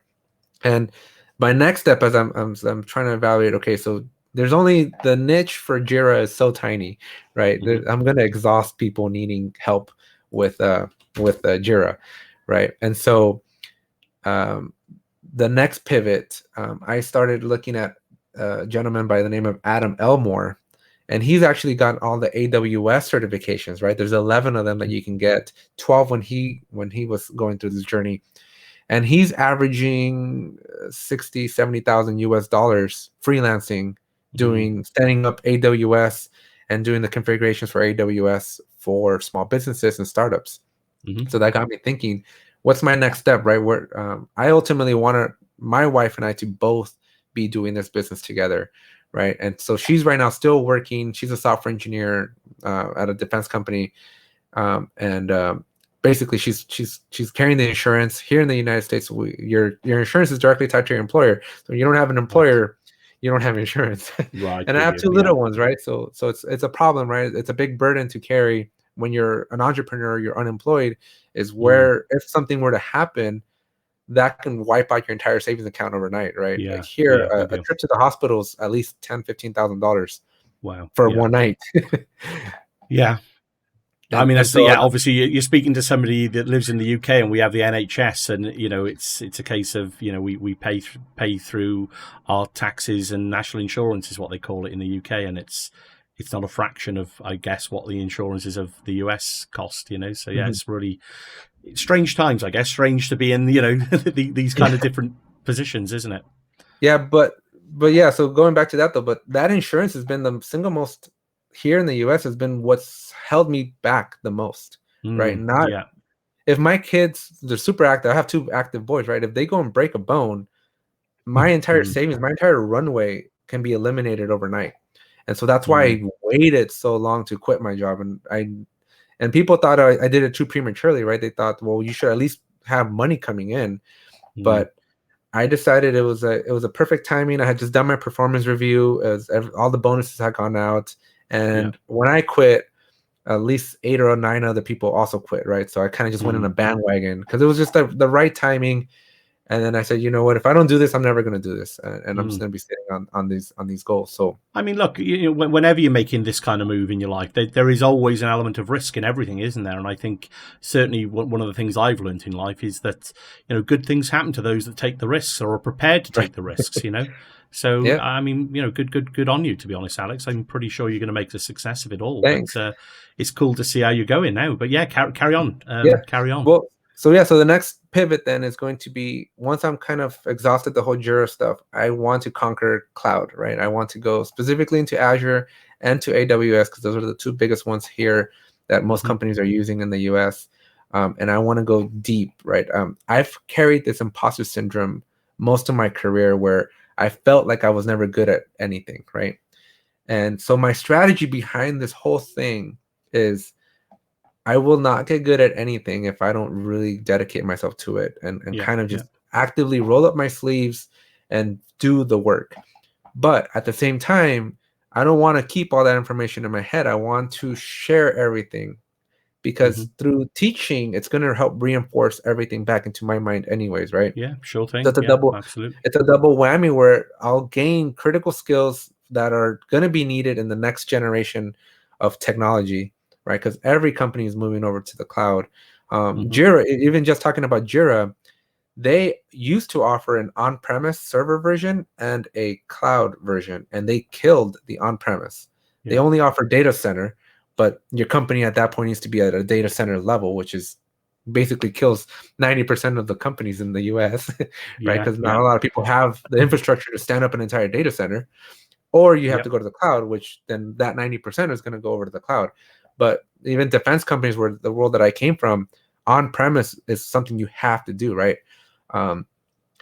And my next step, as I'm trying to evaluate, okay, so there's only the niche for Jira is so tiny, right? Hmm. I'm going to exhaust people needing help with Jira, right? And so um, the next pivot, I started looking at a gentleman by the name of Adam Elmore, and he's actually got all the AWS certifications, right? There's 11 of them that you can get, 12 when he was going through this journey. And he's averaging 60, 70,000 US dollars freelancing, setting up AWS and doing the configurations for AWS for small businesses and startups. Hmm. So that got me thinking, what's my next step, right? Where I ultimately want my wife and I to both be doing this business together, right? And so she's right now still working. She's a software engineer at a defense company, and basically she's carrying the insurance here in the United States. Your insurance is directly tied to your employer. So you don't have an Right. employer, you don't have insurance. Right. And I With have you. two Yeah. little ones, right? So it's a problem, right? It's a big burden to carry when you're an entrepreneur, you're unemployed, is Mm. where if something were to happen, that can wipe out your entire savings account overnight, right? Like Yeah. here, Yeah. With a you. trip to the hospital is at least $10,000-$15,000 Wow. for Yeah. one night. Yeah. I mean, And that's so yeah. Obviously, you're speaking to somebody that lives in the UK, and we have the NHS, and it's a case of we pay through our taxes, and national insurance is what they call it in the UK, and it's not a fraction of, I guess, what the insurances of the US cost. So yeah, Mhm. it's really strange times, I guess. Strange to be in these kind of different positions, isn't it? Yeah, but yeah, so going back to that though, but that insurance has been the single most here in the US has been what's held me back the most, right? Not Yeah. if my kids, they're super active. I have two active boys, right? If they go and break a bone, my entire Mm. savings, my entire runway can be eliminated overnight. And so that's why Mm. I waited so long to quit my job. And people thought I did it too prematurely, right? They thought, well, you should at least have money coming in. Mm. But I decided it was a perfect timing. I had just done my performance review, as all the bonuses had gone out, Yeah. and when I quit, at least 8 or 9 other people also quit, right? So I kind of just went in a Mm. bandwagon because it was just the right timing. And then I said, you know what? If I don't do this, I'm never going to do this, and I'm just Mm. going to be sitting on these goals. So I mean, look, whenever you're making this kind of move in your life, there is always an element of risk in everything, isn't there? And I think certainly one of the things I've learned in life is that, good things happen to those that take the risks or are prepared to right, take the risks. So, yeah, I mean, good on you, to be honest, Alex. I'm pretty sure you're going to make a success of it all. But thanks. it's cool to see how you're going now. But yeah, carry on. Yeah. Carry on. Well, so the next pivot then is going to be once I'm kind of exhausted the whole Jira stuff, I want to conquer cloud, right? I want to go specifically into Azure and to AWS because those are the two biggest ones here that most Hmm. companies are using in the US. And I want to go deep, right? I've carried this imposter syndrome most of my career where I felt like I was never good at anything, right? And so my strategy behind this whole thing is I will not get good at anything if I don't really dedicate myself to it and Yeah. kind of Yeah. just actively roll up my sleeves and do the work. But at the same time, I don't want to keep all that information in my head. I want to share everything Hmm. because through teaching, it's going to help reinforce everything back into my mind anyways, right? Yeah. Sure So thing. Yeah. Absolutely. it's a double whammy where I'll gain critical skills that are going to be needed in the next generation of technology, right? Because every company is moving over to the cloud. Hmm. Jira, even just talking about Jira, they used to offer an on-premise server version and a cloud version, and they killed the on-premise. They only offer data center, but your company at that point needs to be at a data center level, which is basically kills 90% of the companies in the US, right? Because not a lot of people have the infrastructure to stand up an entire data center, or you have to go to the cloud, which then that 90% is going to go over to the cloud. But even defense companies, where the world that I came from, on-premise is something you have to do, right? And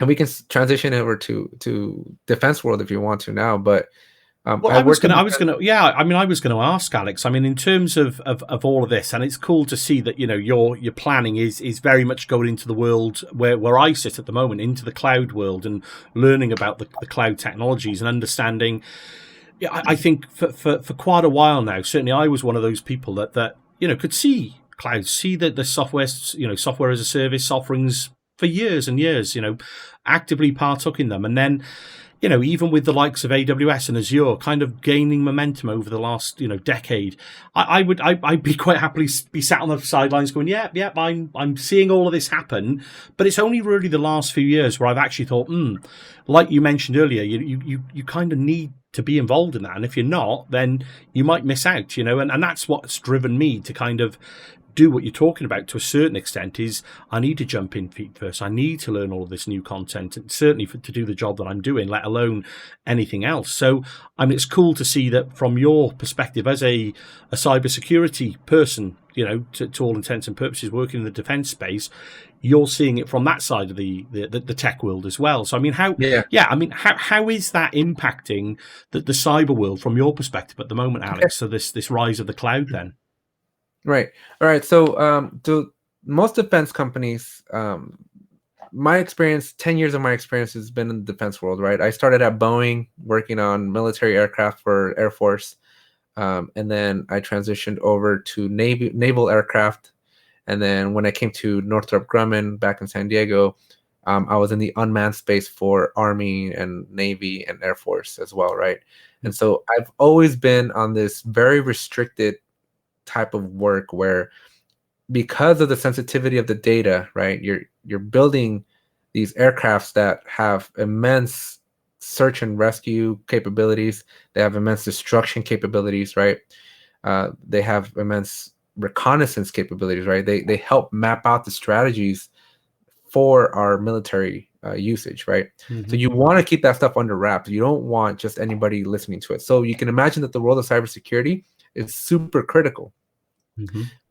we can transition over to defense world if you want to now, but well, I was going to ask Alex. I mean, in terms of all of this, and it's cool to see that your planning is very much going into the world where I sit at the moment, into the cloud world, and learning about the cloud technologies and understanding. Yeah, I think for quite a while now, certainly I was one of those people that could see cloud, see the software, software as a service offerings for years and years, actively partook in them, and then. Even with the likes of AWS and Azure kind of gaining momentum over the last, decade, I'd be quite happily be sat on the sidelines going, I'm seeing all of this happen. But it's only really the last few years where I've actually thought, like you mentioned earlier, you kind of need to be involved in that. And if you're not, then you might miss out, and that's what's driven me to kind of do what you're talking about to a certain extent. Is I need to jump in feet first. I need to learn all of this new content, and certainly to do the job that I'm doing, let alone anything else. So it's cool to see that from your perspective as a cybersecurity person, to all intents and purposes, working in the defense space, you're seeing it from that side of the tech world as well. So how is that impacting the cyber world from your perspective at the moment, Alex? So this rise of the cloud then. Right. All right. So, most defense companies, my experience, 10 years of my experience has been in the defense world, right? I started at Boeing working on military aircraft for Air Force. And then I transitioned over to naval aircraft. And then when I came to Northrop Grumman back in San Diego, I was in the unmanned space for Army and Navy and Air Force as well, right? And so I've always been on this very restricted type of work where, because of the sensitivity of the data, right, you're building these aircrafts that have immense search and rescue capabilities. They have immense destruction capabilities, right? They have immense reconnaissance capabilities, right? They help map out the strategies for our military usage, right? So you want to keep that stuff under wraps. You don't want just anybody listening to it. So you can imagine that the world of cybersecurity is super critical.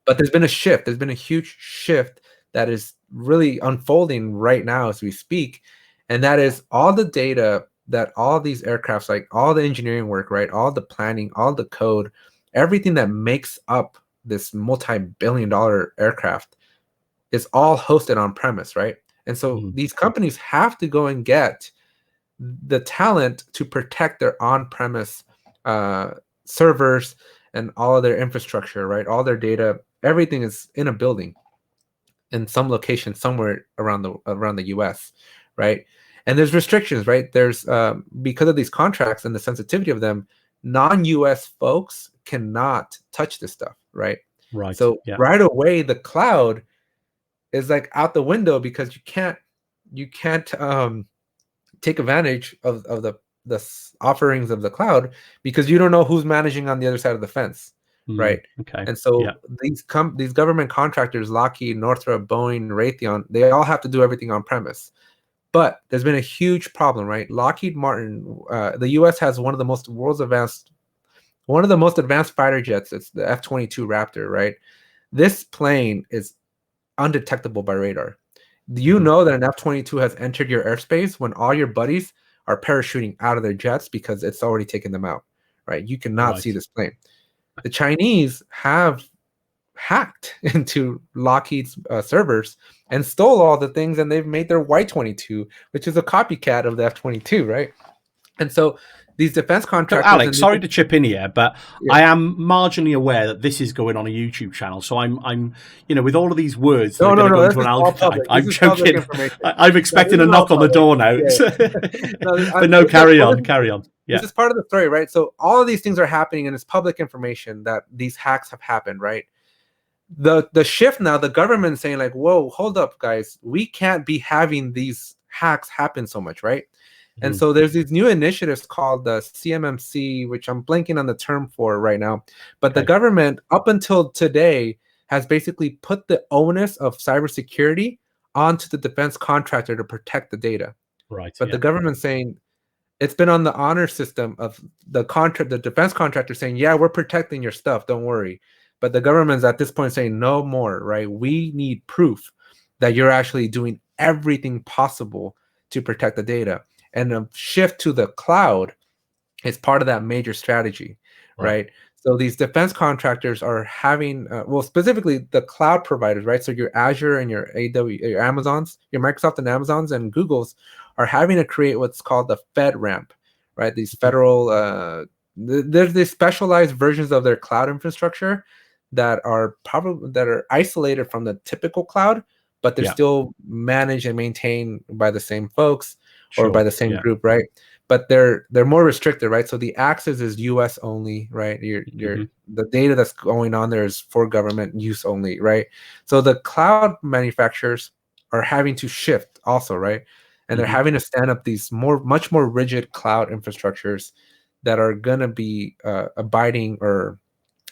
But there's been a shift. There's been a huge shift that is really unfolding right now as we speak. And that is all the data that all these aircrafts, like all the engineering work, right? All the planning, all the code, everything that makes up this multi-billion-dollar aircraft is all hosted on premise, right? And so these companies have to go and get the talent to protect their on-premise servers and all of their infrastructure, right? All their data, everything is in a building in some location somewhere around the US, right? And there's restrictions, right? There's because of these contracts and the sensitivity of them, non-US folks cannot touch this stuff, right? Right. So right away, the cloud is like out the window because you can't take advantage of the offerings of the cloud because you don't know who's managing on the other side of the fence, right? Okay. And so these government contractors, Lockheed, Northrop, Boeing, Raytheon, they all have to do everything on premise. But there's been a huge problem, right? Lockheed Martin, the U.S. has one of the most advanced fighter jets. It's the F-22 Raptor, right? This plane is undetectable by radar. Do you know that an F-22 has entered your airspace when all your buddies are parachuting out of their jets because it's already taken them out, right? You cannot see this plane. The Chinese have hacked into Lockheed's servers and stole all the things, and they've made their Y-22, which is a copycat of the F-22, right? And so these defense contractors... So Alex, sorry to chip in here, but I am marginally aware that this is going on a YouTube channel. So I'm with all of these words that are going to go into an algorithm. I'm joking. I'm expecting a knock on the door now. But no, carry on. Yeah. This is part of the story, right? So all of these things are happening, and it's public information that these hacks have happened, right? The shift now, the government saying like, whoa, hold up, guys. We can't be having these hacks happen so much, right? And so there's these new initiatives called the CMMC, which I'm blanking on the term for right now. But the government, up until today, has basically put the onus of cybersecurity onto the defense contractor to protect the data. Right. But the government's saying it's been on the honor system of the defense contractor saying, yeah, we're protecting your stuff, don't worry. But the government's at this point saying no more, right? We need proof that you're actually doing everything possible to protect the data. And a shift to the cloud is part of that major strategy, right? So these defense contractors are having, well, specifically the cloud providers, right? So your Azure and your your Amazons, your Microsoft and Amazons and Googles are having to create what's called the FedRAMP, right? These federal, there's these specialized versions of their cloud infrastructure that are isolated from the typical cloud, but they're still managed and maintained by the same folks or by the same group, right? But they're more restricted, right? So the access is U.S. only, right? The data that's going on there is for government use only, right? So the cloud manufacturers are having to shift also, right? And they're having to stand up these much more rigid cloud infrastructures that are gonna be abiding or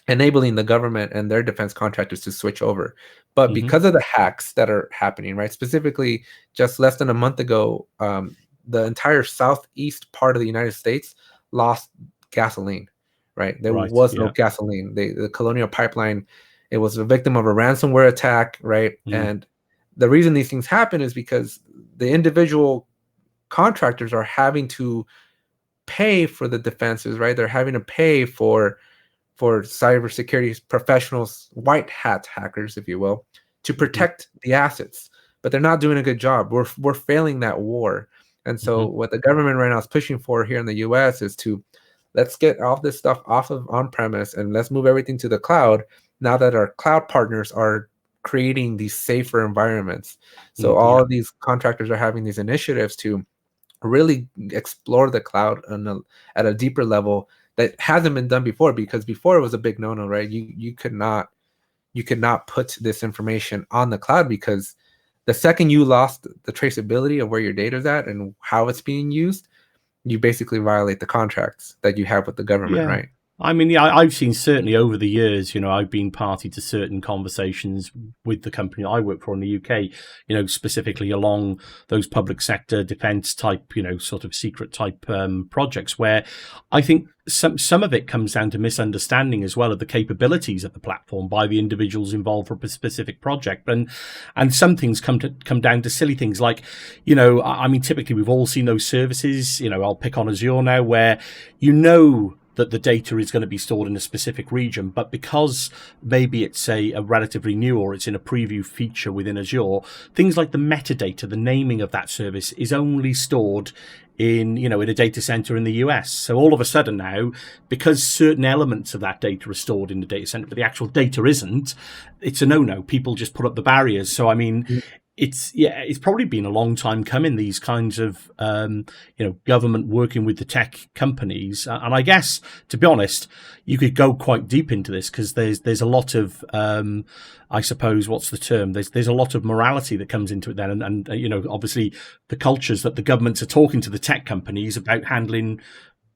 enabling the government and their defense contractors to switch over. But because of the hacks that are happening, right? Specifically, just less than a month ago, the entire southeast part of the United States lost gasoline, right? There was no gasoline. The Colonial Pipeline, it was a victim of a ransomware attack, right? And the reason these things happen is because the individual contractors are having to pay for the defenses, right? They're having to pay for cybersecurity professionals, white hat hackers, if you will, to protect the assets. But they're not doing a good job. We're failing that war. And so what the government right now is pushing for here in the US is to let's get all this stuff off of on-premise and let's move everything to the cloud now that our cloud partners are creating these safer environments. So all of these contractors are having these initiatives to really explore the cloud at a deeper level that hasn't been done before, because before it was a big no-no, right? You could not put this information on the cloud because the second you lost the traceability of where your data is at and how it's being used, you basically violate the contracts that you have with the government, right? I mean, I've seen certainly over the years, I've been party to certain conversations with the company I work for in the UK, specifically along those public sector defense type, sort of secret type projects where I think some of it comes down to misunderstanding as well of the capabilities of the platform by the individuals involved for a specific project. And some things come down to silly things like, I mean, typically we've all seen those services, I'll pick on Azure now, where that the data is going to be stored in a specific region, but because maybe it's a relatively new or it's in a preview feature within Azure, things like the metadata, the naming of that service is only stored in a data center in the US. So all of a sudden now, because certain elements of that data are stored in the data center, but the actual data isn't, it's a no-no. People just put up the barriers. So, I mean, it's probably been a long time coming, these kinds of government working with the tech companies, and I guess, to be honest, you could go quite deep into this because there's a lot of I suppose, what's the term, there's a lot of morality that comes into it then, and obviously the cultures that the governments are talking to the tech companies about handling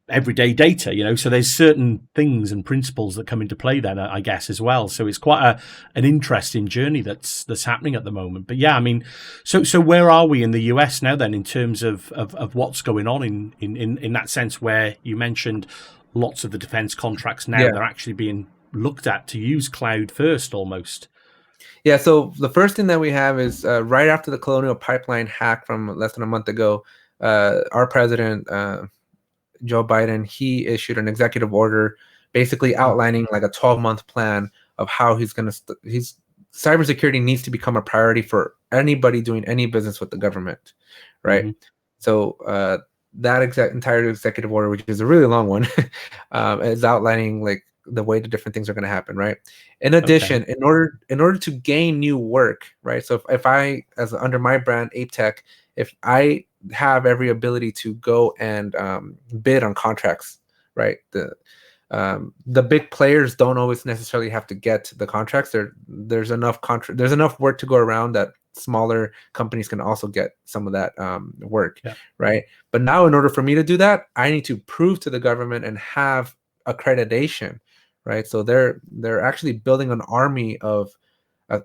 everyday data, so there's certain things and principles that come into play then, I guess, as well. So it's quite an interesting journey that's happening at the moment. But yeah, I mean, so where are we in the US now then in terms of what's going on in that sense, where you mentioned lots of the defense contracts now, they're actually being looked at to use cloud first almost? Yeah, so the first thing that we have is right after the Colonial Pipeline hack from less than a month ago, our president, Joe Biden, he issued an executive order basically outlining like a 12-month plan of how he's going to cybersecurity needs to become a priority for anybody doing any business with the government, right? So that entire executive order, which is a really long one, is outlining like the way the different things are going to happen, right? In addition, in order to gain new work, right? So if I, as under my brand Ape Tech, if I have every ability to go and bid on contracts, right? The big players don't always necessarily have to get the contracts. There's enough work to go around that smaller companies can also get some of that work, Yeah. right? But now, in order for me to do that, I need to prove to the government and have accreditation, right? So they're actually building an army of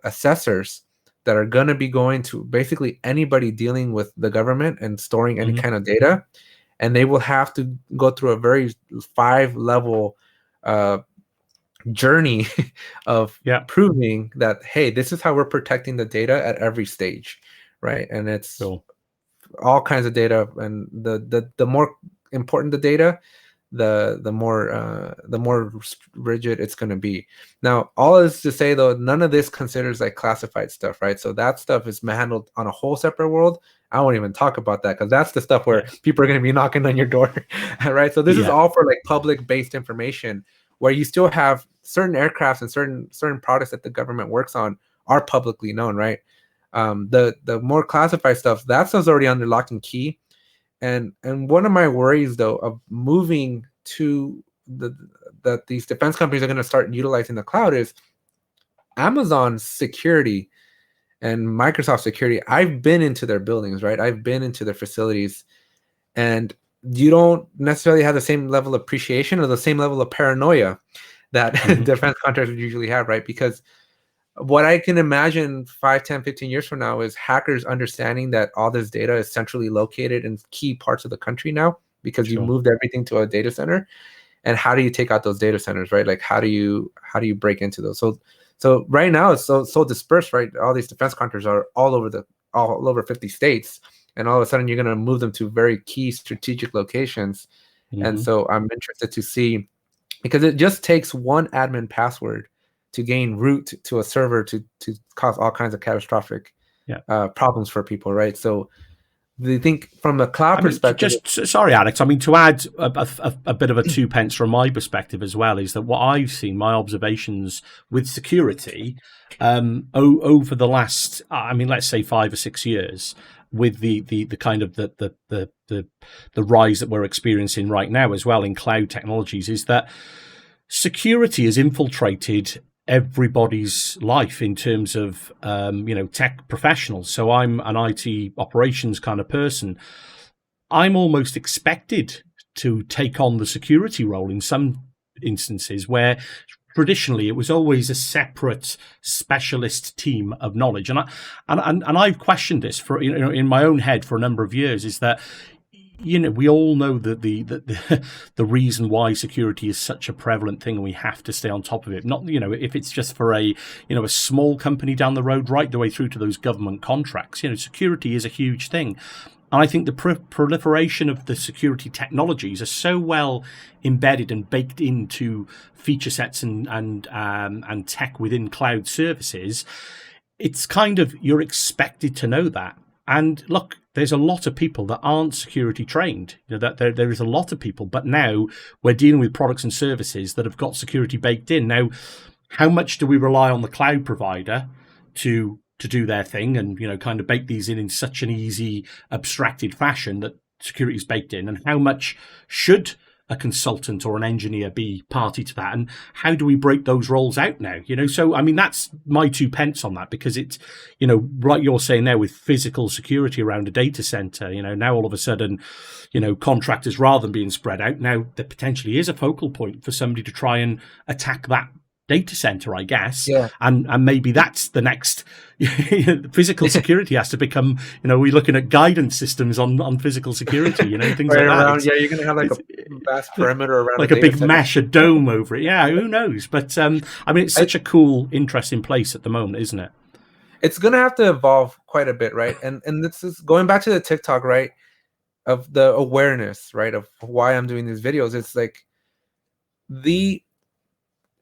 assessors that are going to be going to basically anybody dealing with the government and storing any kind of data, and they will have to go through a very 5-level journey of proving that, hey, this is how we're protecting the data at every stage, right? And it's all kinds of data, and the more important the data, the more rigid it's going to be. Now, all is to say though, none of this considers like classified stuff, right? So that stuff is handled on a whole separate world. I won't even talk about that because that's the stuff where people are going to be knocking on your door, right? So this is all for like public-based information, where you still have certain aircrafts and certain products that the government works on are publicly known, right? The more classified stuff, that stuff's already under lock and key. And one of my worries though of moving to that these defense companies are going to start utilizing the cloud is Amazon's security and Microsoft security. I've been into their buildings, right? I've been into their facilities, and you don't necessarily have the same level of appreciation or the same level of paranoia that defense contractors usually have, right? Because what I can imagine 5, 10, 15 years from now is hackers understanding that all this data is centrally located in key parts of the country now, because you moved everything to a data center. And how do you take out those data centers, right? Like how do you break into those? So right now it's so dispersed, right? All these defense contractors are all over 50 states, and all of a sudden you're going to move them to very key strategic locations. And so I'm interested to see, because it just takes one admin password to gain root to a server to cause all kinds of catastrophic problems for people, right? So they think from a cloud perspective. Sorry, Alex. I mean, to add a bit of a 2 pence from my perspective as well, is that what I've seen, my observations with security over the last, let's say 5 or 6 years, with the kind of the rise that we're experiencing right now as well in cloud technologies, is that security has infiltrated everybody's life in terms of tech professionals. So I'm an IT operations kind of person. I'm almost expected to take on the security role in some instances, where traditionally it was always a separate specialist team of knowledge. And I've questioned this for in my own head for a number of years, is that we all know that the reason why security is such a prevalent thing, and we have to stay on top of it. Not, if it's just for a small company down the road, right the way through to those government contracts. Security is a huge thing. And I think the proliferation of the security technologies are so well embedded and baked into feature sets and tech within cloud services. It's kind of, you're expected to know that. And look, there's a lot of people that aren't security trained. That there is a lot of people, but now we're dealing with products and services that have got security baked in. Now, how much do we rely on the cloud provider to do their thing and kind of bake these in such an easy, abstracted fashion that security is baked in? And how much should a consultant or an engineer be party to that? And how do we break those roles out now? So, that's my 2 pence on that, because it's, like you're saying there with physical security around a data center, now all of a sudden, contractors, rather than being spread out, now there potentially is a focal point for somebody to try and attack that data center, I guess. And maybe that's the next physical security has to become, we're looking at guidance systems on physical security, things right like around, that. you're going to have like a vast perimeter around, like a big mesh, a dome over it. Yeah, who knows? But it's such a cool, interesting place at the moment, isn't it? It's going to have to evolve quite a bit, right? And this is going back to the TikTok, right? Of the awareness, right? Of why I'm doing these videos. It's like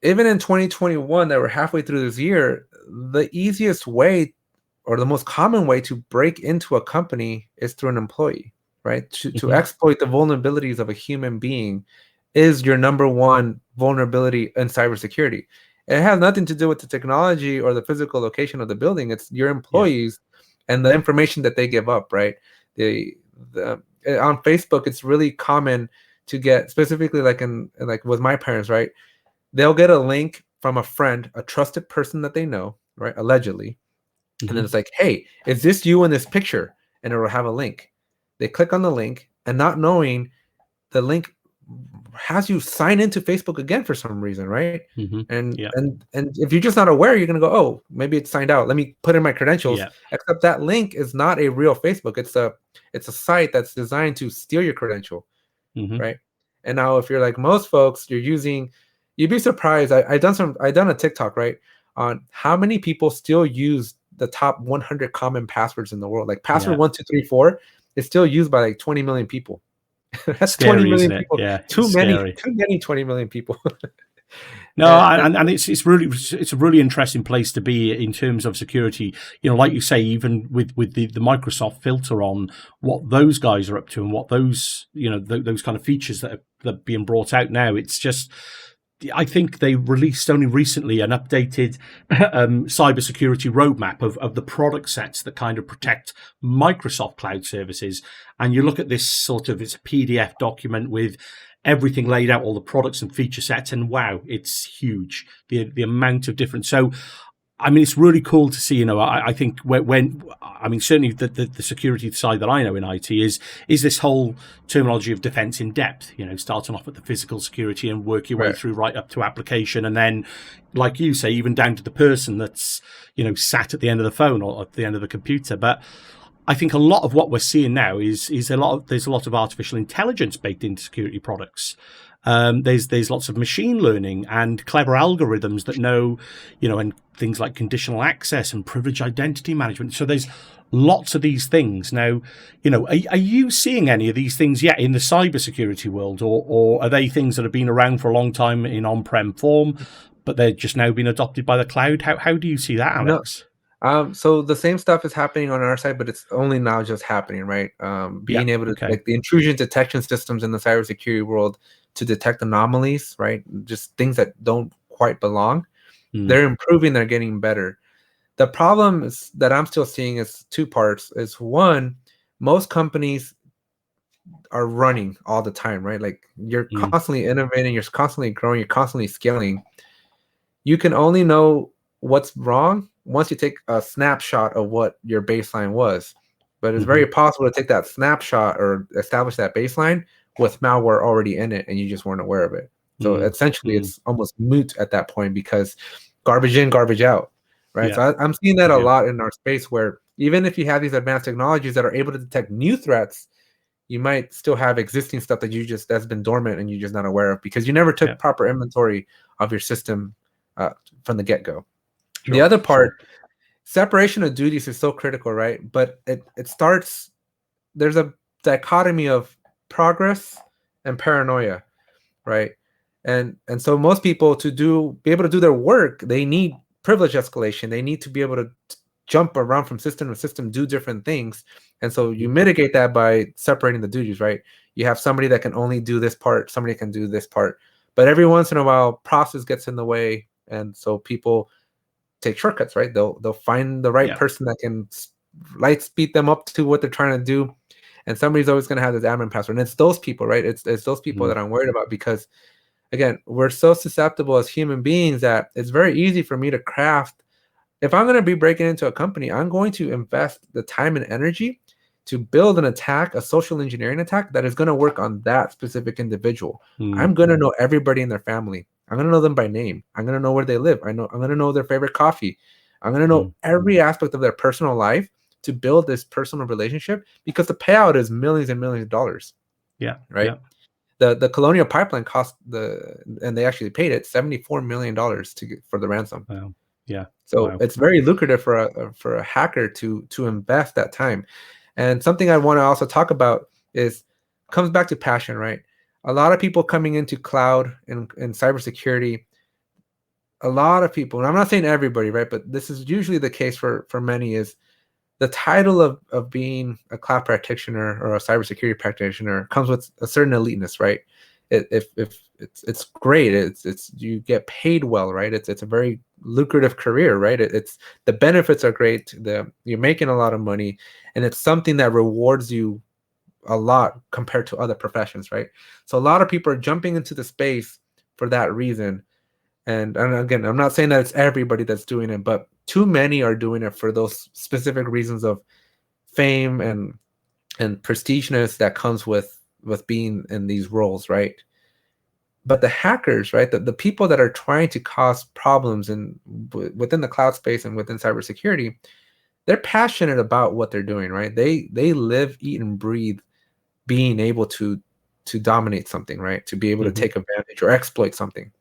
even in 2021, that we're halfway through this year, the easiest way or the most common way to break into a company is through an employee, right? To exploit the vulnerabilities of a human being is your number one vulnerability in cybersecurity. It has nothing to do with the technology or the physical location of the building. It's your employees and the information that they give up, right? On Facebook, it's really common to get, specifically like with my parents, right? They'll get a link from a friend, a trusted person that they know, right? Allegedly. And then it's like, hey, is this you in this picture? And it will have a link. They click on the link, and not knowing, the link has you sign into Facebook again for some reason, right? And Yeah. and if you're just not aware, you're gonna go, oh, maybe it's signed out. Let me put in my credentials. Yeah. Except that link is not a real Facebook. It's a site that's designed to steal your credential, right? And now, if you're like most folks, you'd be surprised. I done a TikTok, right, on how many people still use the top 100 common passwords in the world. Like password 1234 is still used by like 20 million people. That's scary, 20 million isn't it? people. Yeah, Too many 20 million people. No, and it's a really interesting place to be in terms of security. You know, like you say, even with the Microsoft filter on what those guys are up to and what those, you know, those kind of features that are being brought out now. It's just, I think they released only recently an updated cybersecurity roadmap of the product sets that kind of protect Microsoft cloud services. And you look at this sort of, it's a PDF document with everything laid out, all the products and feature sets, and wow, it's huge. The amount of different. So, I mean, it's really cool to see. You know, I think when I mean, certainly the security side that I know in IT is this whole terminology of defense in depth. You know, starting off at the physical security and work your way through right up to application, and then, like you say, even down to the person that's, you know, sat at the end of the phone or at the end of the computer. But I think a lot of what we're seeing now is there's a lot of artificial intelligence baked into security products. There's lots of machine learning and clever algorithms that know, you know, and things like conditional access and privilege identity management. So there's lots of these things now. You know, are you seeing any of these things yet in the cybersecurity world, or are they things that have been around for a long time in on-prem form, but they're just now being adopted by the cloud? How do you see that, Alex? So the same stuff is happening on our side, but it's only now just happening, right? Being able to like the intrusion detection systems in the cybersecurity world to detect anomalies, right? Just things that don't quite belong. They're improving, they're getting better. The problem is that I'm still seeing is two parts. Is one, most companies are running all the time, right? Like you're constantly innovating, you're constantly growing, you're constantly scaling. You can only know what's wrong once you take a snapshot of what your baseline was. But it's very possible to take that snapshot or establish that baseline with malware already in it and you just weren't aware of it. So essentially it's almost moot at that point because garbage in, garbage out, right? So I'm seeing that a lot in our space where even if you have these advanced technologies that are able to detect new threats, you might still have existing stuff that's been dormant and you're just not aware of because you never took proper inventory of your system from the get-go. The other part, separation of duties is so critical, right? But it starts, there's a dichotomy of progress and paranoia, right? And so most people be able to do their work, they need privilege escalation. They need to be able to jump around from system to system, do different things. And so you mitigate that by separating the duties, right? You have somebody that can only do this part, somebody can do this part. But every once in a while, process gets in the way. And so people take shortcuts, right? They'll find the right person that can light speed them up to what they're trying to do. And somebody's always going to have this admin password. And it's those people, right? It's those people that I'm worried about because, again, we're so susceptible as human beings that it's very easy for me to craft. If I'm going to be breaking into a company, I'm going to invest the time and energy to build an attack, a social engineering attack that is going to work on that specific individual. I'm going to know everybody in their family. I'm going to know them by name. I'm going to know where they live. I'm going to know their favorite coffee. I'm going to know every aspect of their personal life to build this personal relationship because the payout is millions and millions of dollars. Yeah. Right. Yeah. The Colonial Pipeline cost and they actually paid it $74 million for the ransom. Wow. Yeah. So it's very lucrative for a hacker to invest that time. And something I want to also talk about comes back to passion, right? A lot of people coming into cloud and cybersecurity, a lot of people, and I'm not saying everybody, right? But this is usually the case for many, is the title of being a cloud practitioner or a cybersecurity practitioner comes with a certain eliteness, right? If it's great, it's you get paid well, right? It's a very lucrative career, right? It's the benefits are great, you're making a lot of money, and it's something that rewards you a lot compared to other professions, right? So a lot of people are jumping into the space for that reason. And again, I'm not saying that it's everybody that's doing it, but too many are doing it for those specific reasons of fame and prestigeness that comes with being in these roles, right? But the hackers, right, the people that are trying to cause problems within the cloud space and within cybersecurity, they're passionate about what they're doing, right? They live, eat, and breathe being able to dominate something, right? To be able to take advantage or exploit something.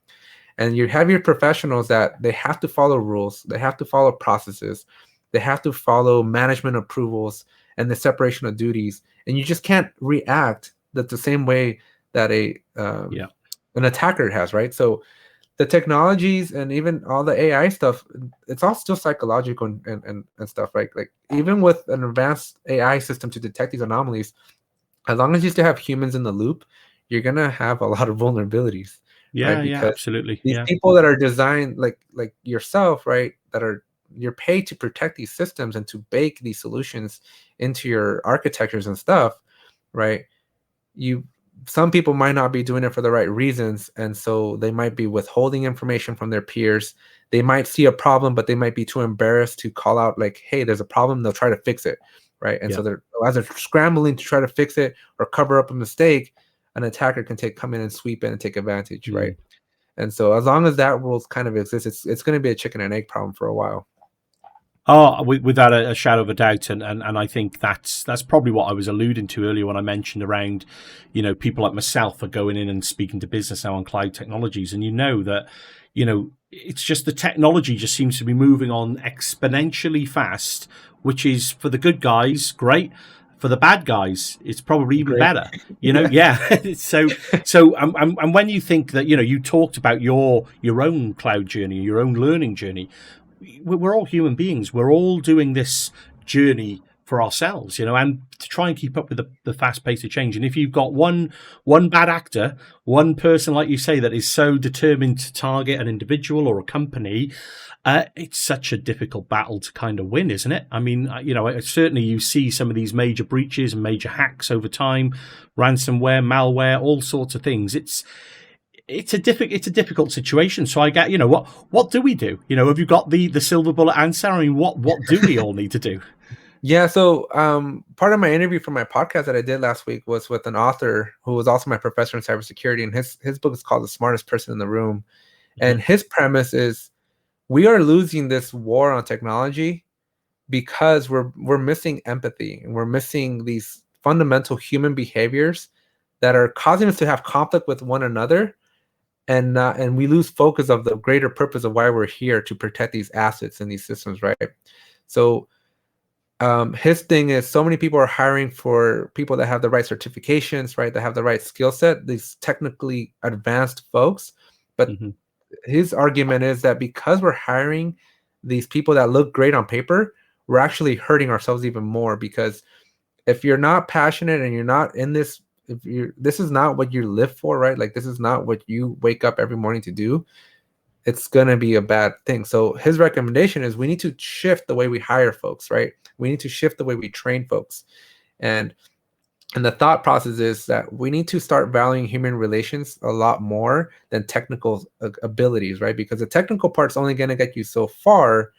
And you have your professionals that they have to follow rules, they have to follow processes, they have to follow management approvals and the separation of duties. And you just can't react the same way that an attacker has, right? So the technologies and even all the AI stuff, it's all still psychological and stuff, right? Like even with an advanced AI system to detect these anomalies, as long as you still have humans in the loop, you're gonna have a lot of vulnerabilities, right? Because absolutely. these people that are designed like yourself, right, you're paid to protect these systems and to bake these solutions into your architectures and stuff, right? Some people might not be doing it for the right reasons, and so they might be withholding information from their peers. They might see a problem, but they might be too embarrassed to call out like, hey, there's a problem. They'll try to fix it, right? And so they're as they're scrambling to try to fix it or cover up a mistake, an attacker can come in and sweep in and take advantage, right? And so as long as that rules kind of exists, it's going to be a chicken and egg problem for a while. Oh, without a shadow of a doubt, and I think that's probably what I was alluding to earlier when I mentioned around, people like myself are going in and speaking to business now on cloud technologies, and that, it's just the technology just seems to be moving on exponentially fast, which is for the good guys great. For the bad guys, it's probably even better, So, and when you think that, you talked about your own cloud journey, your own learning journey, we're all human beings. We're all doing this journey for ourselves, and to try and keep up with the fast pace of change. And if you've got one bad actor, one person, like you say, that is so determined to target an individual or a company, it's such a difficult battle to kind of win, isn't it? I mean, certainly you see some of these major breaches and major hacks over time, ransomware, malware, all sorts of things. It's a difficult situation. So I get, what do we do? Have you got the silver bullet answer? I mean, what do we all need to do? Yeah. So part of my interview for my podcast that I did last week was with an author who was also my professor in cybersecurity, and his book is called The Smartest Person in the Room. And his premise is we are losing this war on technology because we're missing empathy, and we're missing these fundamental human behaviors that are causing us to have conflict with one another. And we lose focus of the greater purpose of why we're here, to protect these assets and these systems, right? So his thing is, so many people are hiring for people that have the right certifications, right, that have the right skill set, these technically advanced folks. But his argument is that because we're hiring these people that look great on paper, we're actually hurting ourselves even more, because if you're not passionate and you're not in this, this is not what you live for, right? Like this is not what you wake up every morning to do, it's going to be a bad thing. So his recommendation is we need to shift the way we hire folks, right? We need to shift the way we train folks. And the thought process is that we need to start valuing human relations a lot more than technical abilities, right? Because the technical part's only going to get you so far,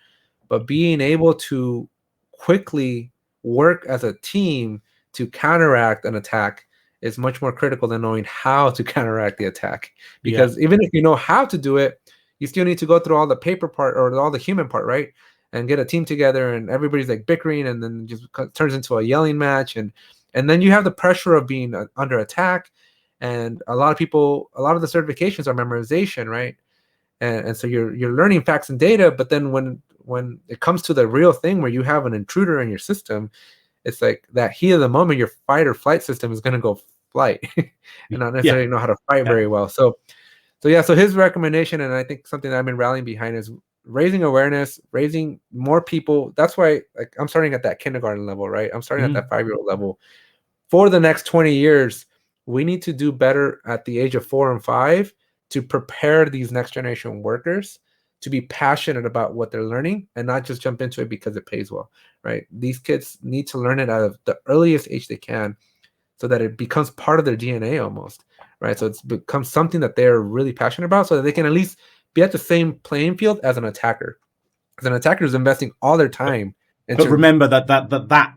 but being able to quickly work as a team to counteract an attack is much more critical than knowing how to counteract the attack. Because even if you know how to do it, you still need to go through all the paper part or all the human part, right? And get a team together, and everybody's like bickering, and then just turns into a yelling match, and then you have the pressure of being under attack. And a lot of the certifications are memorization, right? And so you're learning facts and data, but then when it comes to the real thing where you have an intruder in your system, it's like that heat of the moment, your fight or flight system is going to go flight and not necessarily know how to fight very well. So his recommendation, and I think something that I've been rallying behind, is raising awareness, raising more people. That's why I'm starting at that kindergarten level, right? I'm starting at that 5-year-old level. For the next 20 years, we need to do better at the age of 4 and 5 to prepare these next generation workers to be passionate about what they're learning and not just jump into it because it pays well, right? These kids need to learn it out of the earliest age they can, so that it becomes part of their DNA almost, right? So it's becomes something that they're really passionate about, so that they can at least be at the same playing field as an attacker. Because an attacker is investing all their time into. But remember that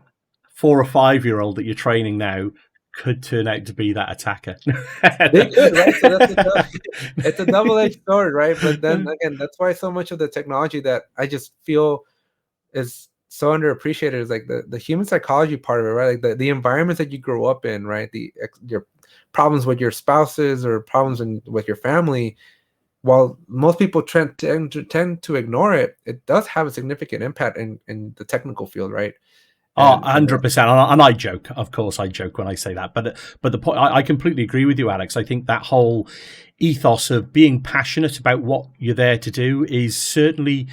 4 or 5-year-old that you're training now could turn out to be that attacker. They could, right? So it's a double-edged sword, right? But then again, that's why so much of the technology that I just feel is so underappreciated is like the human psychology part of it, right? Like the environments that you grow up in, right? Your problems with your spouses or problems with your family. While most people tend to ignore it, it does have a significant impact in the technical field, right? Oh, 100%. And I joke, of course, I joke when I say that. But the point, I completely agree with you, Alex. I think that whole ethos of being passionate about what you're there to do is certainly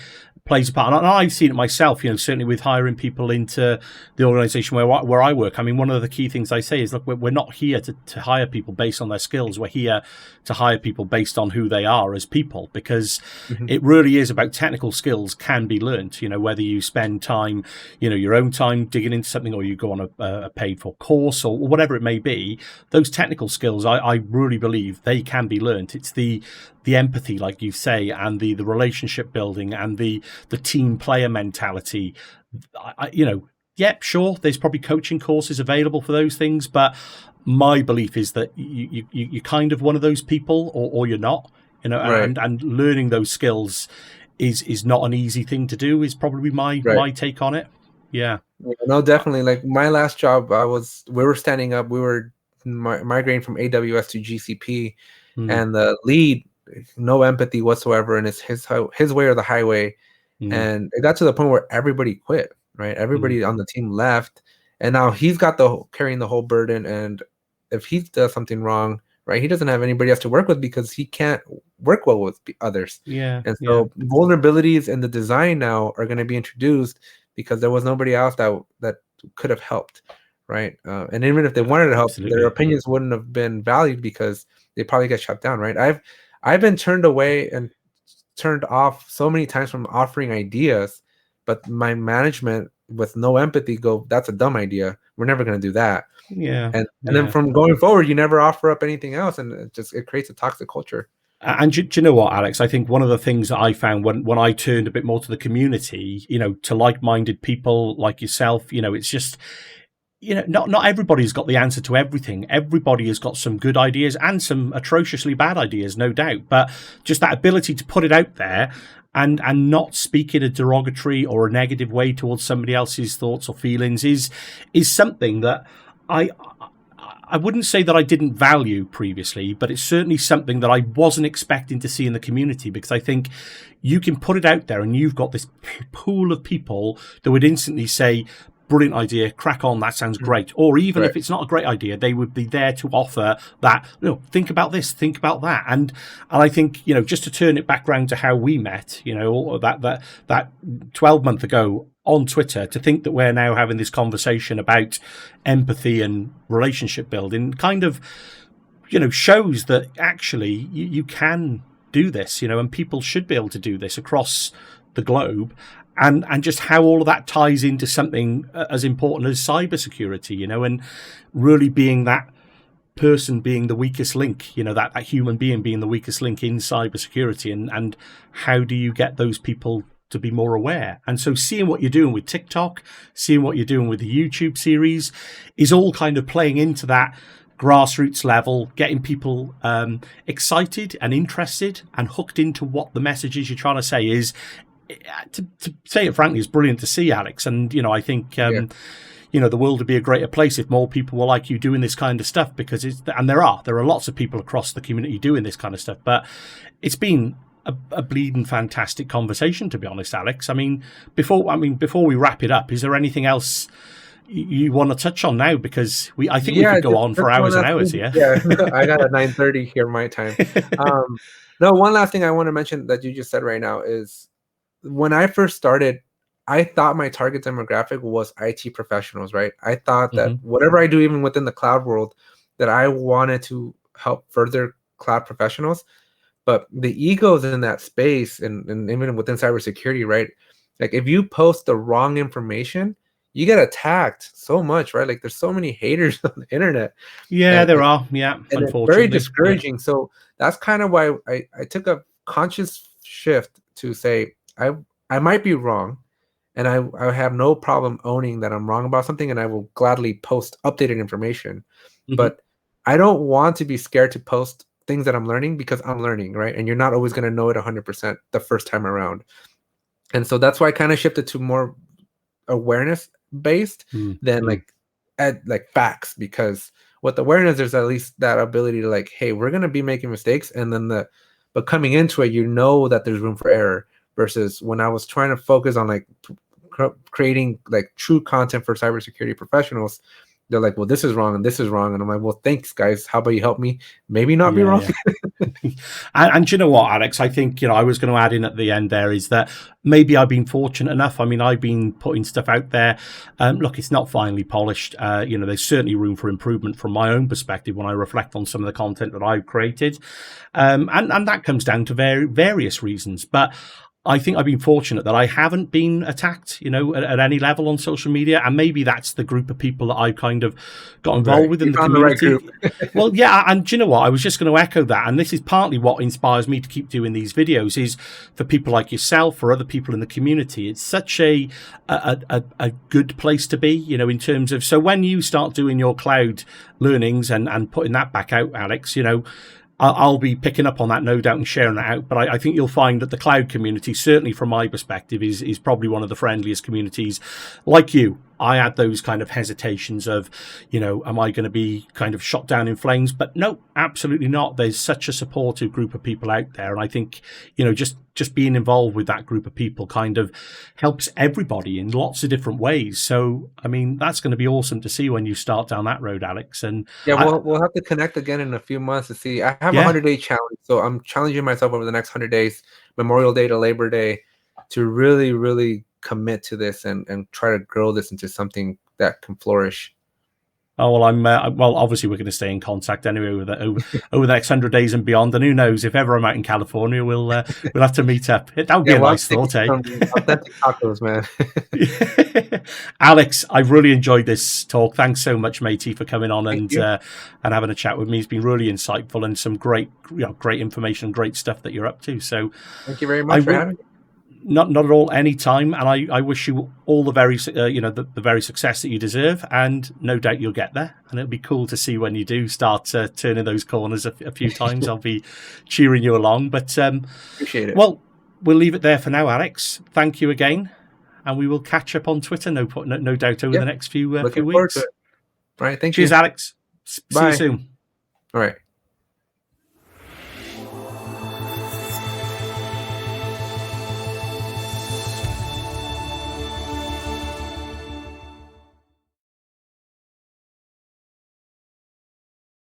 plays a part. And I've seen it myself, certainly with hiring people into the organization where I work. I mean, one of the key things I say is, look, we're not here to hire people based on their skills. We're here to hire people based on who they are as people, because it really is about technical skills can be learnt, whether you spend time, your own time digging into something, or you go on a paid for course or whatever it may be. Those technical skills, I really believe they can be learnt. It's the empathy, like you say, and the relationship building and the team player mentality. Sure, there's probably coaching courses available for those things, but my belief is that you're kind of one of those people, or you're not, right. and learning those skills is not an easy thing to do, is probably my take on it. Yeah. No, definitely. Like my last job, we were standing up, we were migrating from AWS to GCP, and the lead, no empathy whatsoever, and it's his way or the highway. And it got to the point where everybody quit, right? Everybody on the team left, and now he's got carrying the whole burden. And if he does something wrong, right, he doesn't have anybody else to work with because he can't work well with others. Yeah. And so vulnerabilities in the design now are going to be introduced because there was nobody else that could have helped, right? And even if they wanted to help, Absolutely. their opinions wouldn't have been valued because they probably get shut down, right? I've been turned away and turned off so many times from offering ideas, but my management with no empathy go, that's a dumb idea, we're never going to do that. And then from going forward, you never offer up anything else, and it creates a toxic culture. And do you know what, Alex? I think one of the things that I found when I turned a bit more to the community, to like-minded people like yourself, it's just, not everybody's got the answer to everything. Everybody has got some good ideas and some atrociously bad ideas, no doubt. But just that ability to put it out there and not speak in a derogatory or a negative way towards somebody else's thoughts or feelings is something that I wouldn't say that I didn't value previously, but it's certainly something that I wasn't expecting to see in the community, because I think you can put it out there and you've got this pool of people that would instantly say, brilliant idea, crack on, that sounds great. Or even if it's not a great idea, they would be there to offer that, think about this, think about that. And I think, just to turn it back around to how we met, that 12 months ago on Twitter, to think that we're now having this conversation about empathy and relationship building kind of, shows that actually you can do this, and people should be able to do this across the globe. And just how all of that ties into something as important as cybersecurity, and really being that person being the weakest link, that human being the weakest link in cybersecurity, and how do you get those people to be more aware? And so seeing what you're doing with TikTok, seeing what you're doing with the YouTube series is all kind of playing into that grassroots level, getting people excited and interested and hooked into what the message is you're trying to say is. To say it frankly, is brilliant to see, Alex. And I think the world would be a greater place if more people were like you doing this kind of stuff, because there are lots of people across the community doing this kind of stuff. But it's been a bleeding fantastic conversation, to be honest, Alex. Before we wrap it up, is there anything else you want to touch on now? Because I think we could go on for hours and hours here. Yeah, I got a 9:30 here my time. No, one last thing I want to mention that you just said right now is, when I first started, I thought my target demographic was IT professionals, right? I thought that whatever I do, even within the cloud world, that I wanted to help further cloud professionals. But the egos in that space, and even within cybersecurity, right? Like if you post the wrong information, you get attacked so much, right? Like there's so many haters on the internet. Yeah, there are. Yeah, and unfortunately. It's very discouraging. So that's kind of why I took a conscious shift to say, I might be wrong, and I have no problem owning that I'm wrong about something, and I will gladly post updated information. Mhm. But I don't want to be scared to post things that I'm learning, because I'm learning, right? And you're not always going to know it 100% the first time around. And so that's why I kind of shifted to more awareness based than Mm. like facts, because with awareness there's at least that ability to like, hey, we're going to be making mistakes, and then but coming into it, you know that there's room for error, versus when I was trying to focus on like creating like true content for cybersecurity professionals, they're like, well, this is wrong and this is wrong, and I'm like, well, thanks guys, how about you help me maybe not be Yeah, wrong? yeah. And you know what, Alex? I think, I was going to add in at the end there is that maybe I've been fortunate enough. I mean, I've been putting stuff out there. Look, it's not finely polished. There's certainly room for improvement from my own perspective when I reflect on some of the content that I've created. And that comes down to various reasons. But I think I've been fortunate that I haven't been attacked, at any level on social media. And maybe that's the group of people that I've kind of got involved Right, with you in the found the right community. group. Well, yeah, and do you know what? I was just going to echo that, and this is partly what inspires me to keep doing these videos. Is for people like yourself or other people in the community. It's such a good place to be, in terms of. So when you start doing your cloud learnings and putting that back out, Alex, I'll be picking up on that, no doubt, and sharing that out. But I think you'll find that the cloud community, certainly from my perspective, is probably one of the friendliest communities. Like you, I had those kind of hesitations of, am I going to be kind of shot down in flames? But no, absolutely not. There's such a supportive group of people out there. And I think, just being involved with that group of people kind of helps everybody in lots of different ways. So, I mean, that's going to be awesome to see when you start down that road, Alex. And Yeah, we'll have to connect again in a few months to see. I have a yeah, 100-day challenge, so I'm challenging myself over the next 100 days, Memorial Day to Labor Day, to really, really commit to this and try to grow this into something that can flourish. oh well, obviously we're going to stay in contact anyway over the next 100 days and beyond. And who knows, if ever I'm out in California, we'll have to meet up. That would be Yeah, a well, I'm nice thinking thought, eh? some authentic tacos, man. Alex, I've really enjoyed this talk. Thanks so much, matey, for coming on Thank and you. having a chat with me. It's been really insightful and some great information, great stuff that you're up to. So Thank you very I much for will. having me. Not at all, any time, and I wish you all the very the very success that you deserve, and no doubt you'll get there. And it'll be cool to see when you do start turning those corners a few times. I'll be cheering you along. But Appreciate it. well, we'll leave it there for now, Alex. Thank you again, and we will catch up on Twitter, no doubt, over Yeah, the next few looking forward weeks. to it. All right, thank Cheers, you. Alex. See you Bye. soon. All right.